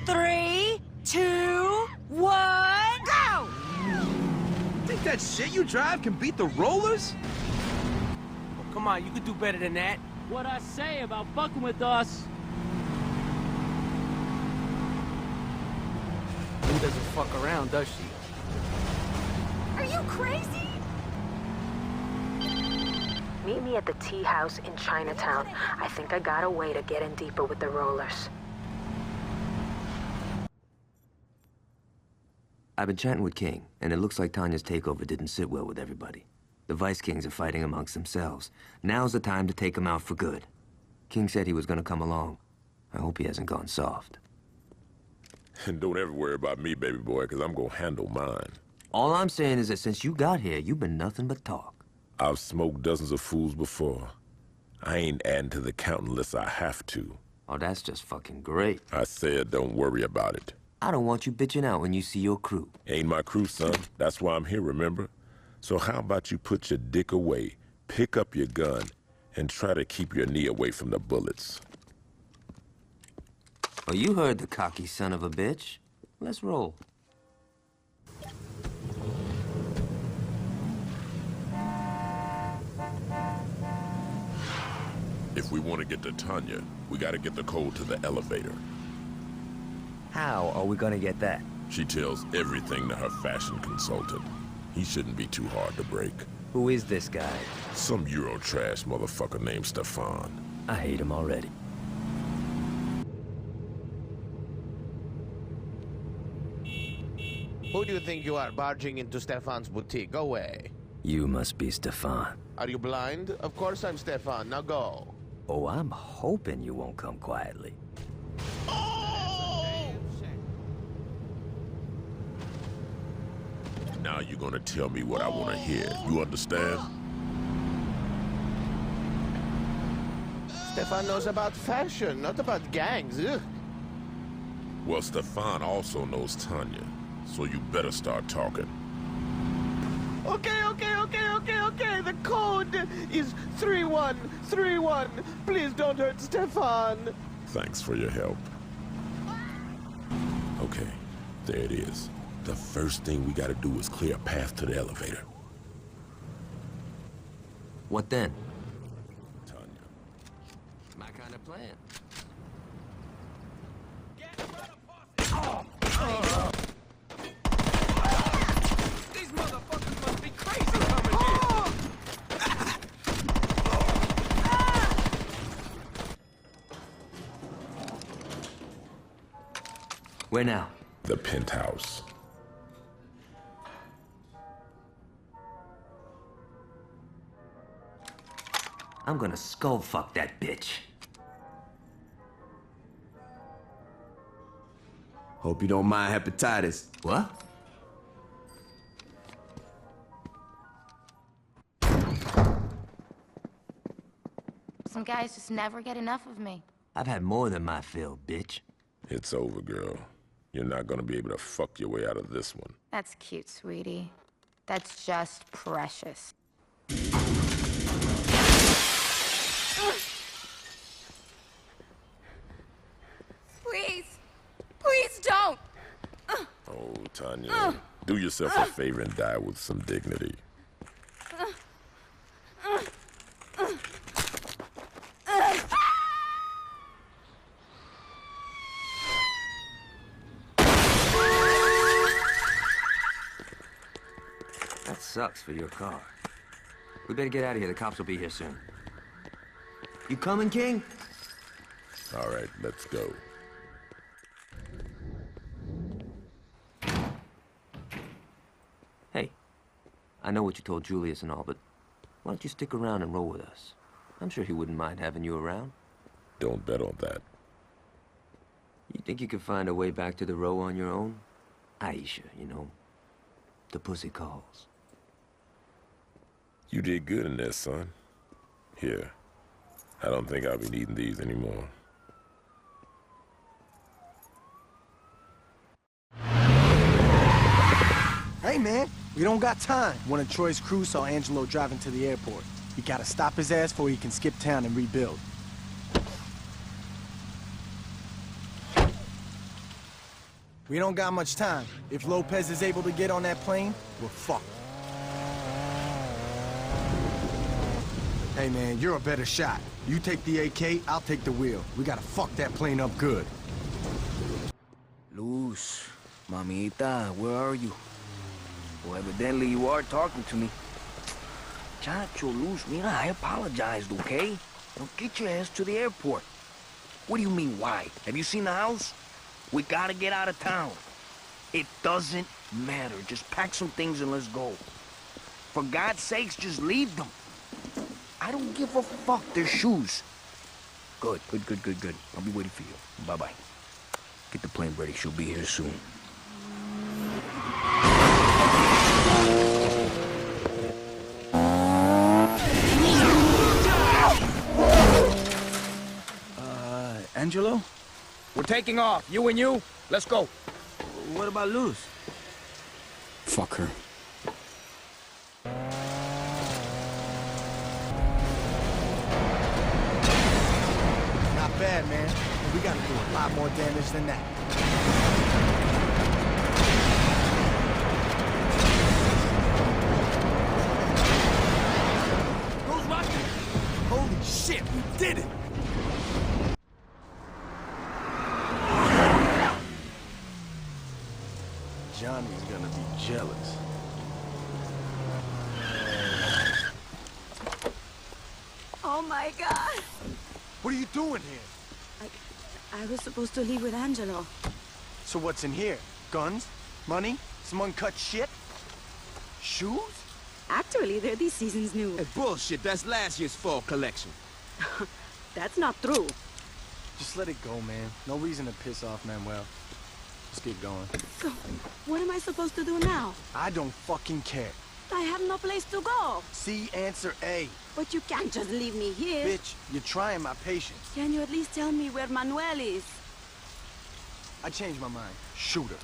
Three, two, one, go! Think that shit you drive can beat the rollers? Oh, come on, you could do better than that. What I say about fucking with us? Lynn doesn't fuck around, does she? Are you crazy? Meet me at the tea house in Chinatown. I think I got a way to get in deeper with the rollers. I've been chatting with King, and it looks like Tanya's takeover didn't sit well with everybody. The Vice Kings are fighting amongst themselves. Now's the time to take them out for good. King said he was gonna come along. I hope he hasn't gone soft. And don't ever worry about me, baby boy, because I'm gonna handle mine. All I'm saying is that since you got here, you've been nothing but talk. I've smoked dozens of fools before. I ain't adding to the count unless I have to. Oh, that's just fucking great. I said don't worry about it. I don't want you bitching out when you see your crew. Ain't my crew, son. That's why I'm here, remember? So how about you put your dick away, pick up your gun, and try to keep your knee away from the bullets. Oh, you heard the cocky son of a bitch. Let's roll. If we want to get to Tanya, we gotta get the code to the elevator. How are we gonna get that? She tells everything to her fashion consultant. He shouldn't be too hard to break. Who is this guy? Some Euro-trash motherfucker named Stefan. I hate him already. Who do you think you are, barging into Stefan's boutique? Go away. You must be Stefan. Are you blind? Of course I'm Stefan. Now go. Oh, I'm hoping you won't come quietly. Now you're gonna tell me what I want to hear. You understand? Stefan knows about fashion, not about gangs. Ugh. Well, Stefan also knows Tanya, so you better start talking. Okay. The code is 3131. Please don't hurt Stefan. Thanks for your help. Okay, there it is. The first thing we gotta do is clear a path to the elevator. What then? Tanya. My kind of plan. These motherfuckers must be crazy coming here. Where now? The penthouse. I'm gonna skull fuck that bitch. Hope you don't mind hepatitis. What? Some guys just never get enough of me. I've had more than my fill, bitch. It's over, girl. You're not gonna be able to fuck your way out of this one. That's cute, sweetie. That's just precious. Please. Please don't. Oh, Tanya. Do yourself a favor and die with some dignity. That sucks for your car. We better get out of here. The cops will be here soon. You coming, King? All right, let's go. Hey, I know what you told Julius and all, but why don't you stick around and roll with us? I'm sure he wouldn't mind having you around. Don't bet on that. You think you could find a way back to the row on your own? Aisha, you know? The pussy calls. You did good in there, son. Here. I don't think I'll be needing these anymore. Hey, man, we don't got time. One of Troy's crew saw Angelo driving to the airport. We gotta stop his ass before he can skip town and rebuild. We don't got much time. If Lopez is able to get on that plane, we're fucked. Hey, man, you're a better shot. You take the AK, I'll take the wheel. We gotta fuck that plane up good. Luz, mamita, where are you? Well, evidently you are talking to me. Chacho, Luz, mira, I apologized, okay? Now get your ass to the airport. What do you mean, why? Have you seen the house? We gotta get out of town. It doesn't matter. Just pack some things and let's go. For God's sakes, just leave them. I don't give a fuck. They're shoes. Good. I'll be waiting for you. Bye-bye. Get the plane ready. She'll be here soon. Angelo? We're taking off. You and you. Let's go. What about Luz? Fuck her. Not bad, man. We gotta do a lot more damage than that. Who's rushing? Holy shit, we did it! Johnny's gonna be jealous. Oh my God! What are you doing here? I was supposed to leave with Angelo. So what's in here? Guns? Money? Some uncut shit? Shoes? Actually, they're this season's new. Hey, bullshit. That's last year's fall collection. That's not true. Just let it go, man. No reason to piss off Manuel. Let's get going. So, what am I supposed to do now? I don't fucking care. I have no place to go. C, answer A. But you can't just leave me here. Bitch, you're trying my patience. Can you at least tell me where Manuel is? I changed my mind. Shoot her.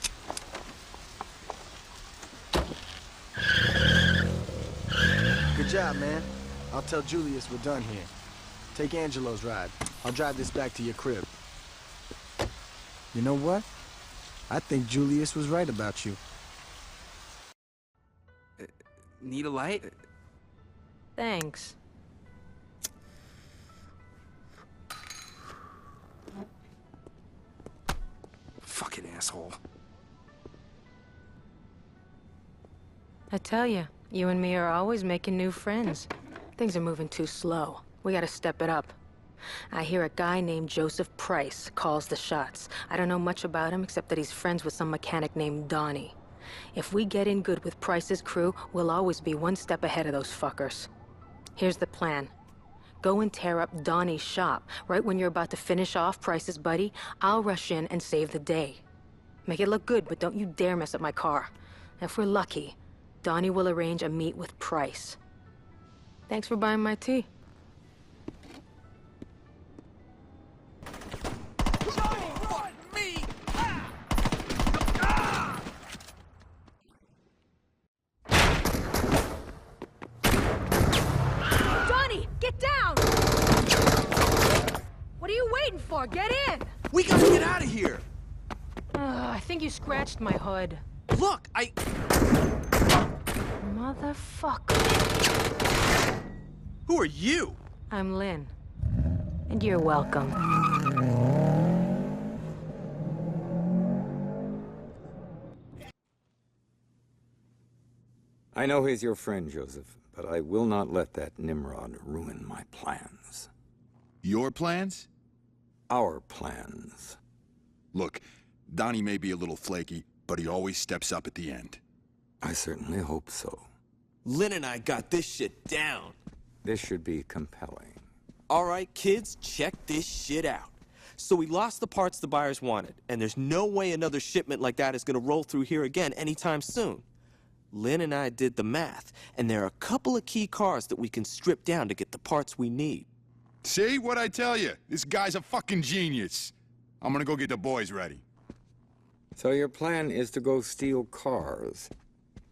Good job, man. I'll tell Julius we're done here. Take Angelo's ride. I'll drive this back to your crib. You know what? I think Julius was right about you. Need a light? Thanks. Fucking asshole. I tell you, you and me are always making new friends. Things are moving too slow. We gotta step it up. I hear a guy named Joseph Price calls the shots. I don't know much about him except that he's friends with some mechanic named Donnie. If we get in good with Price's crew, we'll always be one step ahead of those fuckers. Here's the plan. Go and tear up Donnie's shop. Right when you're about to finish off Price's buddy, I'll rush in and save the day. Make it look good, but don't you dare mess up my car. If we're lucky, Donnie will arrange a meet with Price. Thanks for buying my tea. Get down! What are you waiting for? Get in! We gotta get out of here! I think you scratched my hood. Look, Motherfucker. Who are you? I'm Lynn. And you're welcome. I know he's your friend, Joseph, but I will not let that Nimrod ruin my plans. Your plans? Our plans. Look, Donnie may be a little flaky, but he always steps up at the end. I certainly hope so. Lynn and I got this shit down. This should be compelling. All right, kids, check this shit out. So we lost the parts the buyers wanted, and there's no way another shipment like that is gonna roll through here again anytime soon. Lynn and I did the math, and there are a couple of key cars that we can strip down to get the parts we need. See what I tell you? This guy's a fucking genius. I'm gonna go get the boys ready. So your plan is to go steal cars.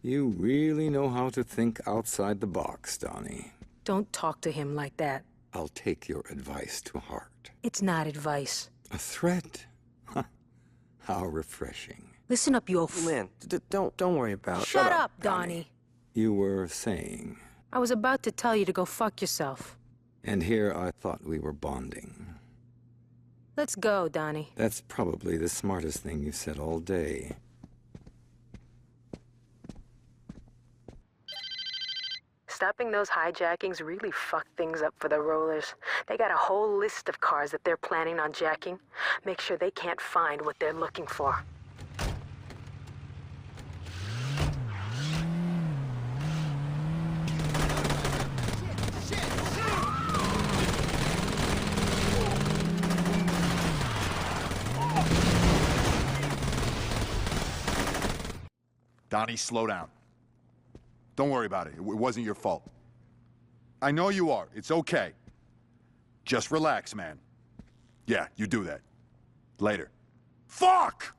You really know how to think outside the box, Donnie. Don't talk to him like that. I'll take your advice to heart. It's not advice. A threat? How refreshing. Listen up, you Lynn, don't worry about it. Shut up, Donnie. You were saying... I was about to tell you to go fuck yourself. And here I thought we were bonding. Let's go, Donnie. That's probably the smartest thing you've said all day. Stopping those hijackings really fucked things up for the rollers. They got a whole list of cars that they're planning on jacking. Make sure they can't find what they're looking for. Donnie, slow down. Don't worry about it. It wasn't your fault. I know you are. It's okay. Just relax, man. Yeah, you do that. Later. Fuck!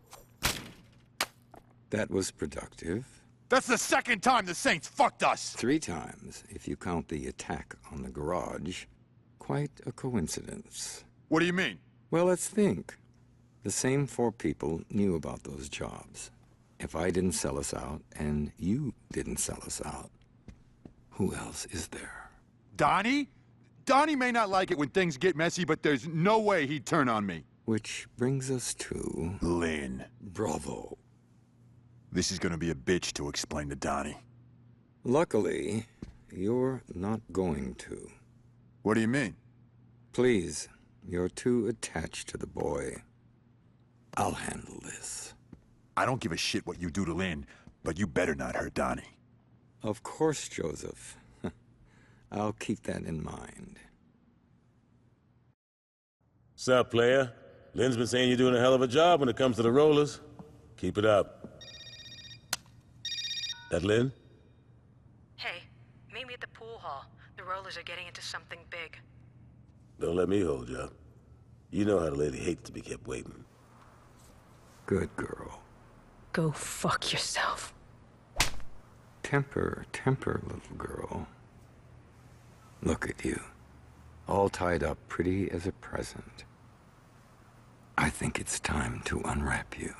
That was productive. That's the second time the Saints fucked us! 3 times, if you count the attack on the garage. Quite a coincidence. What do you mean? Well, let's think. The same 4 people knew about those jobs. If I didn't sell us out, and you didn't sell us out, who else is there? Donnie? Donnie may not like it when things get messy, but there's no way he'd turn on me. Which brings us to... Lynn. Bravo. This is gonna be a bitch to explain to Donnie. Luckily, you're not going to. What do you mean? Please, you're too attached to the boy. I'll handle this. I don't give a shit what you do to Lynn, but you better not hurt Donnie. Of course, Joseph. I'll keep that in mind. Sup, player? Lynn's been saying you're doing a hell of a job when it comes to the rollers. Keep it up. That Lynn? Hey, meet me at the pool hall. The rollers are getting into something big. Don't let me hold you up. You know how the lady hates to be kept waiting. Good girl. Go fuck yourself. Temper, little girl. Look at you. All tied up pretty as a present. I think it's time to unwrap you.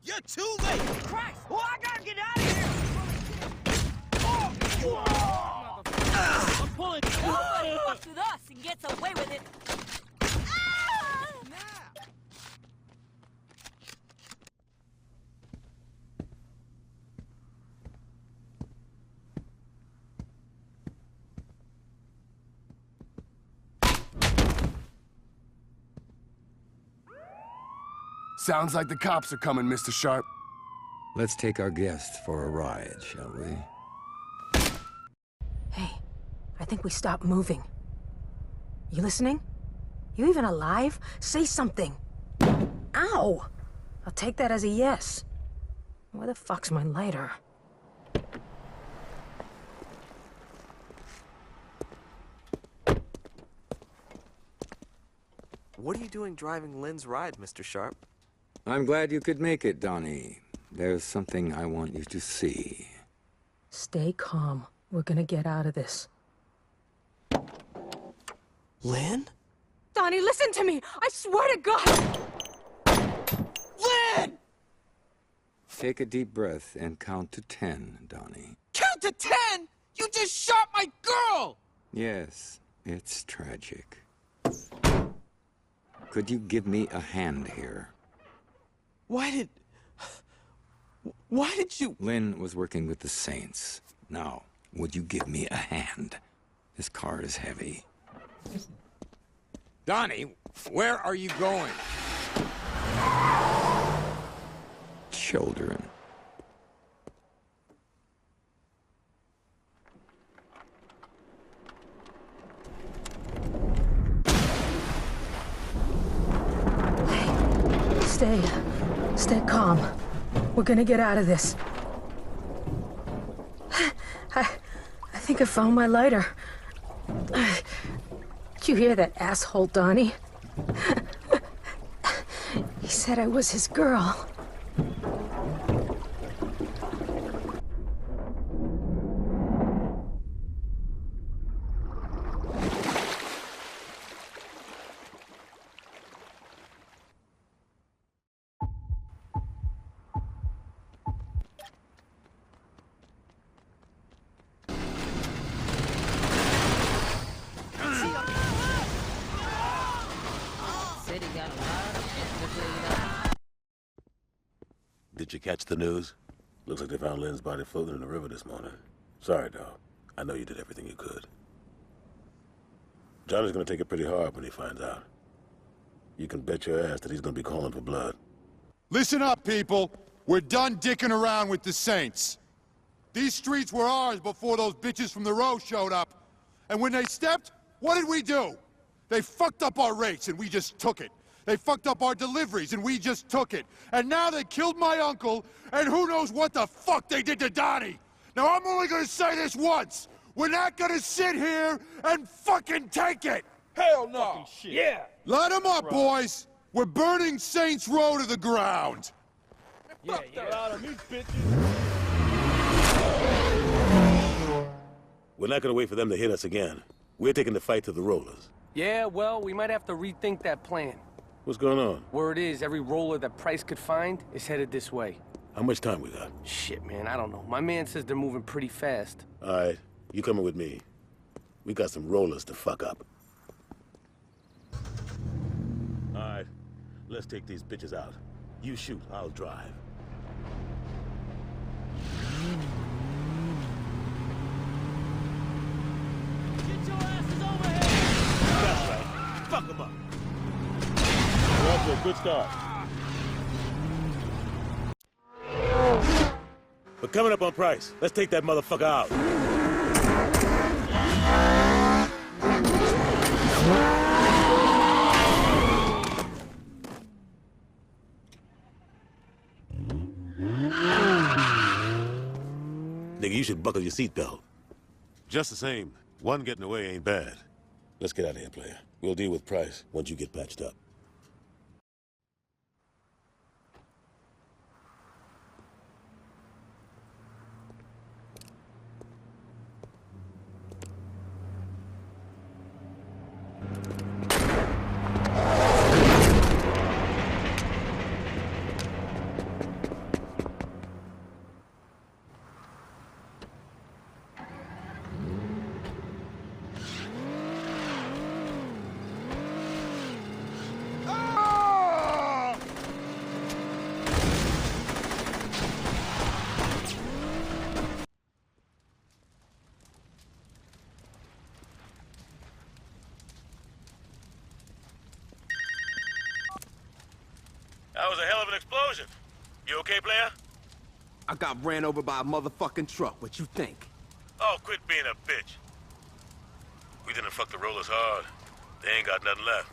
You're too late! Christ! Oh, I gotta get out of here! I'm pulling. Nobody fucks with us and gets away with it. Sounds like the cops are coming, Mr. Sharp. Let's take our guest for a ride, shall we? Hey, I think we stopped moving. You listening? You even alive? Say something. Ow! I'll take that as a yes. Where the fuck's my lighter? What are you doing driving Lynn's ride, Mr. Sharp? I'm glad you could make it, Donnie. There's something I want you to see. Stay calm. We're gonna get out of this. Lynn? Donnie, listen to me! I swear to God! Lynn! Take a deep breath and count to 10, Donnie. Count to 10? You just shot my girl! Yes, it's tragic. Could you give me a hand here? Why did you... Lynn was working with the Saints. Now, would you give me a hand? This car is heavy. Donnie, where are you going? Children. calm. We're gonna get out of this. I think I found my lighter. Did you hear that asshole, Donnie? He said I was his girl. Did you catch the news? Looks like they found Lynn's body floating in the river this morning. Sorry, dog. I know you did everything you could. Johnny's gonna take it pretty hard when he finds out. You can bet your ass that he's gonna be calling for blood. Listen up, people. We're done dicking around with the Saints. These streets were ours before those bitches from the row showed up. And when they stepped, what did we do? They fucked up our rates and we just took it. They fucked up our deliveries and we just took it. And now they killed my uncle, and who knows what the fuck they did to Donnie. Now I'm only gonna say this once. We're not gonna sit here and fucking take it. Hell no. Yeah. Light them up, boys. We're burning Saints Row to the ground. Yeah. Out of these bitches. We're not gonna wait for them to hit us again. We're taking the fight to the rollers. Yeah, well, we might have to rethink that plan. What's going on? Word is, every roller that Price could find is headed this way. How much time we got? Shit, man, I don't know. My man says they're moving pretty fast. All right, you coming with me. We got some rollers to fuck up. All right, let's take these bitches out. You shoot, I'll drive. Get your asses over here! That's right. Fuck them up. We're off to a good start. We're coming up on Price. Let's take that motherfucker out. Nigga, you should buckle your seatbelt. Just the same, one getting away ain't bad. Let's get out of here, player. We'll deal with Price once you get patched up. That was a hell of an explosion. You okay, player? I got ran over by a motherfucking truck. What you think? Oh, quit being a bitch. We didn't fuck the rollers hard. They ain't got nothing left.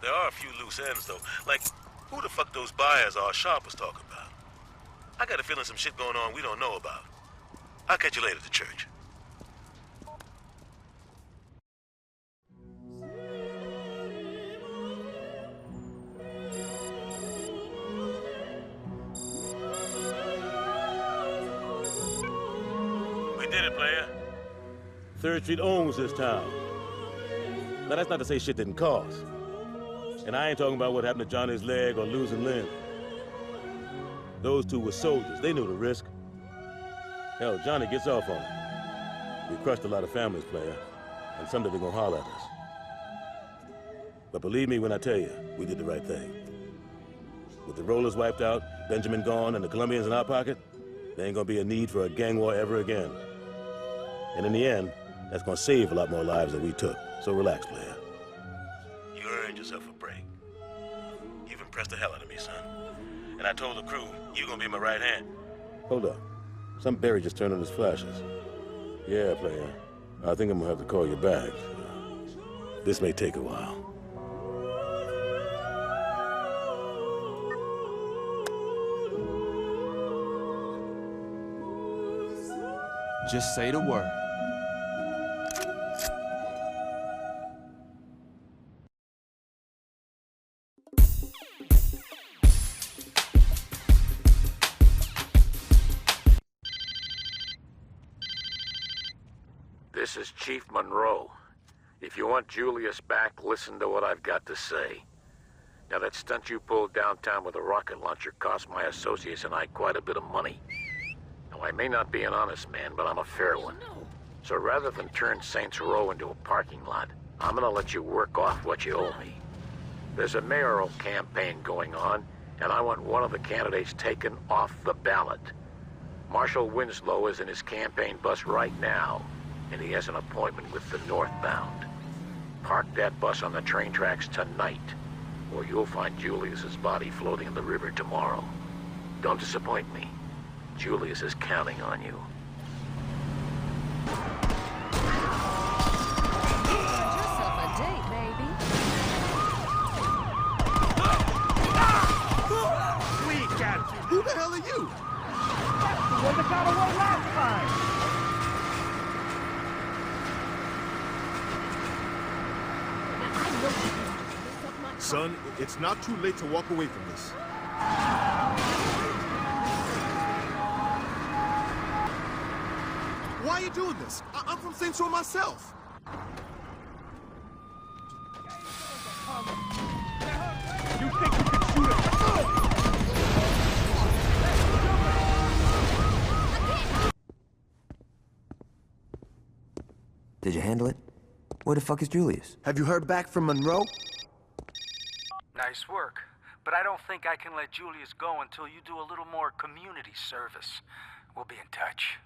There are a few loose ends, though. Like, who the fuck those buyers are Sharp was talking about? I got a feeling some shit going on we don't know about. I'll catch you later at the church. We did it, player. 3rd Street owns this town. Now, that's not to say shit didn't cost. And I ain't talking about what happened to Johnny's leg or losing Lynn. Those two were soldiers. They knew the risk. Hell, Johnny gets off on it. We crushed a lot of families, player. And someday they're gonna holler at us. But believe me when I tell you, we did the right thing. With the rollers wiped out, Benjamin gone, and the Colombians in our pocket, there ain't gonna be a need for a gang war ever again. And in the end, that's gonna save a lot more lives than we took. So relax, player. You earned yourself a break. You've impressed the hell out of me, son. And I told the crew, you're gonna be my right hand. Hold up. Some berry just turned on his flashes. Yeah, player. I think I'm gonna have to call you back. This may take a while. Just say the word. This is Chief Monroe. If you want Julius back, listen to what I've got to say. Now, that stunt you pulled downtown with a rocket launcher cost my associates and I quite a bit of money. Now, I may not be an honest man, but I'm a fair one. So rather than turn Saints Row into a parking lot, I'm gonna let you work off what you owe me. There's a mayoral campaign going on, and I want one of the candidates taken off the ballot. Marshal Winslow is in his campaign bus right now, and he has an appointment with the northbound. Park that bus on the train tracks tonight, or you'll find Julius's body floating in the river tomorrow. Don't disappoint me. Julius is counting on you. Yourself a date, baby. We got you. Who the hell are you? The one that got away last time. Son, it's not too late to walk away from this. Why are you doing this? I'm from Saints Row myself. You think you can shoot us? Did you handle it? Where the fuck is Julius? Have you heard back from Monroe? Nice work. But I don't think I can let Julius go until you do a little more community service. We'll be in touch.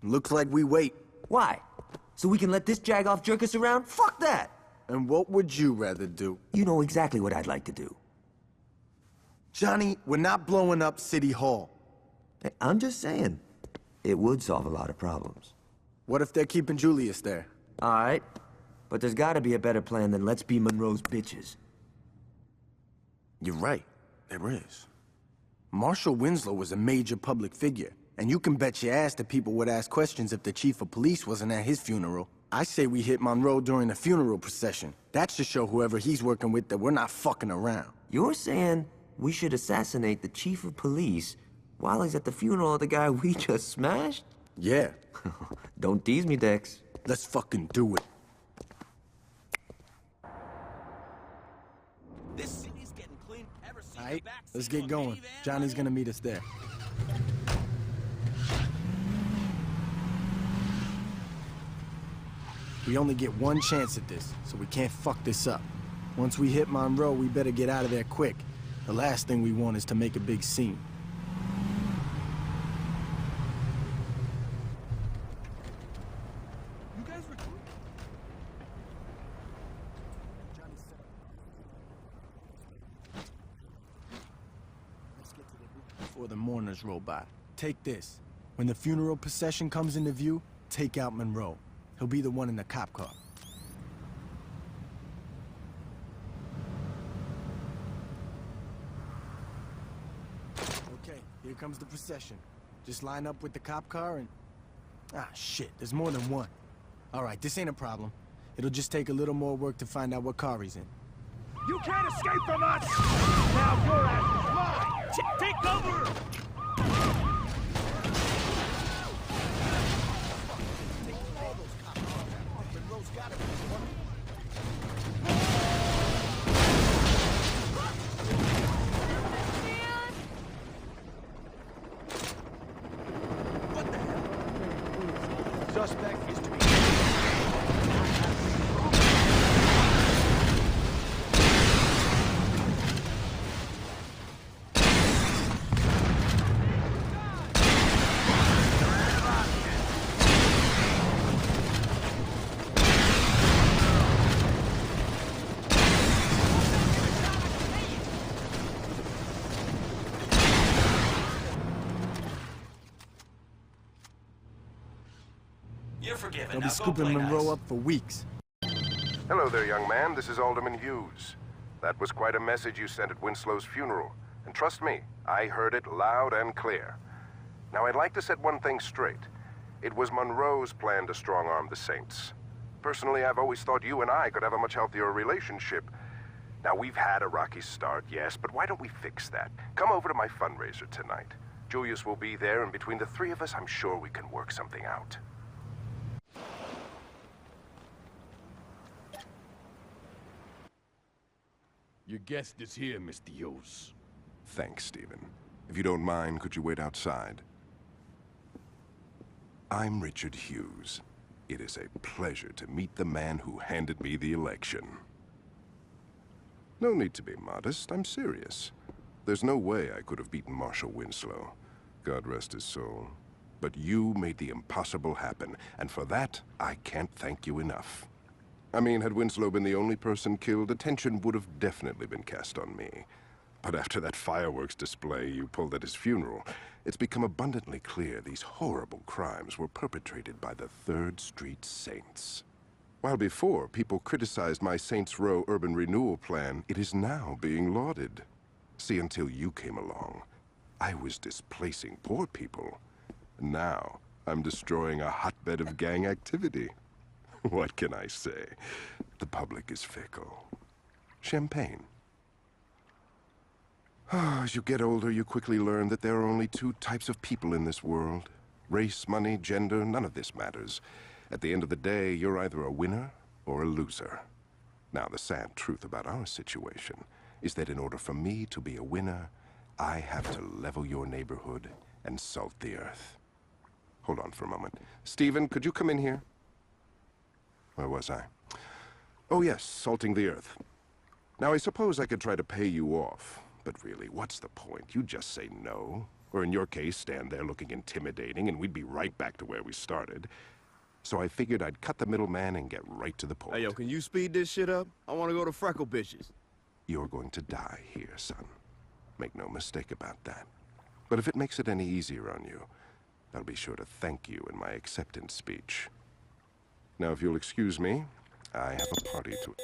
Looks like we wait. Why? So we can let this jagoff jerk us around? Fuck that! And what would you rather do? You know exactly what I'd like to do. Johnny, we're not blowing up City Hall. Hey, I'm just saying, it would solve a lot of problems. What if they're keeping Julius there? All right, but there's gotta be a better plan than let's be Monroe's bitches. You're right, there is. Marshal Winslow was a major public figure, and you can bet your ass that people would ask questions if the chief of police wasn't at his funeral. I say we hit Monroe during the funeral procession. That should show whoever he's working with that we're not fucking around. You're saying we should assassinate the chief of police while he's at the funeral of the guy we just smashed? Yeah. Don't tease me, Dex. Let's fucking do it. This city's getting clean. Ever seen Alright, let's get going. Johnny's gonna meet us there. We only get one chance at this, so we can't fuck this up. Once we hit Monroe, we better get out of there quick. The last thing we want is to make a big scene. You guys recruit? Let's get to the booth before the mourners roll by. Take this. When the funeral procession comes into view, take out Monroe. He'll be the one in the cop car. Okay, here comes the procession. Just line up with the cop car and... Ah, shit, there's more than one. All right, this ain't a problem. It'll just take a little more work to find out what car he's in. You can't escape from us! Now your ass is mine! Take over! Suspect is to be... You're forgiven. They'll Now be go scooping play Monroe nice. up for weeks. Hello there, young man. This is Alderman Hughes. That was quite a message you sent at Winslow's funeral. And trust me, I heard it loud and clear. Now, I'd like to set one thing straight. It was Monroe's plan to strong-arm the Saints. Personally, I've always thought you and I could have a much healthier relationship. Now, we've had a rocky start, yes, but why don't we fix that? Come over to my fundraiser tonight. Julius will be there, and between the three of us, I'm sure we can work something out. Your guest is here, Mr. Hughes. Thanks, Stephen. If you don't mind, could you wait outside? I'm Richard Hughes. It is a pleasure to meet the man who handed me the election. No need to be modest, I'm serious. There's no way I could have beaten Marshal Winslow. God rest his soul. But you made the impossible happen, and for that, I can't thank you enough. I mean, had Winslow been the only person killed, attention would have definitely been cast on me. But after that fireworks display you pulled at his funeral, it's become abundantly clear these horrible crimes were perpetrated by the 3rd Street Saints. While before people criticized my Saints Row urban renewal plan, it is now being lauded. See, until you came along, I was displacing poor people. Now, I'm destroying a hotbed of gang activity. What can I say? The public is fickle. Champagne. As you get older, you quickly learn that there are only 2 types of people in this world. Race, money, gender, none of this matters. At the end of the day, you're either a winner or a loser. Now, the sad truth about our situation is that in order for me to be a winner, I have to level your neighborhood and salt the earth. Hold on for a moment. Stephen, could you come in here? Where was I? Oh yes, salting the earth. Now I suppose I could try to pay you off, but really, what's the point? You just say no, or in your case, stand there looking intimidating, and we'd be right back to where we started. So I figured I'd cut the middleman and get right to the point. Hey, yo, can you speed this shit up? I want to go to Freckle Bitches. You're going to die here, son. Make no mistake about that. But if it makes it any easier on you, I'll be sure to thank you in my acceptance speech. Now, if you'll excuse me, I have a party to...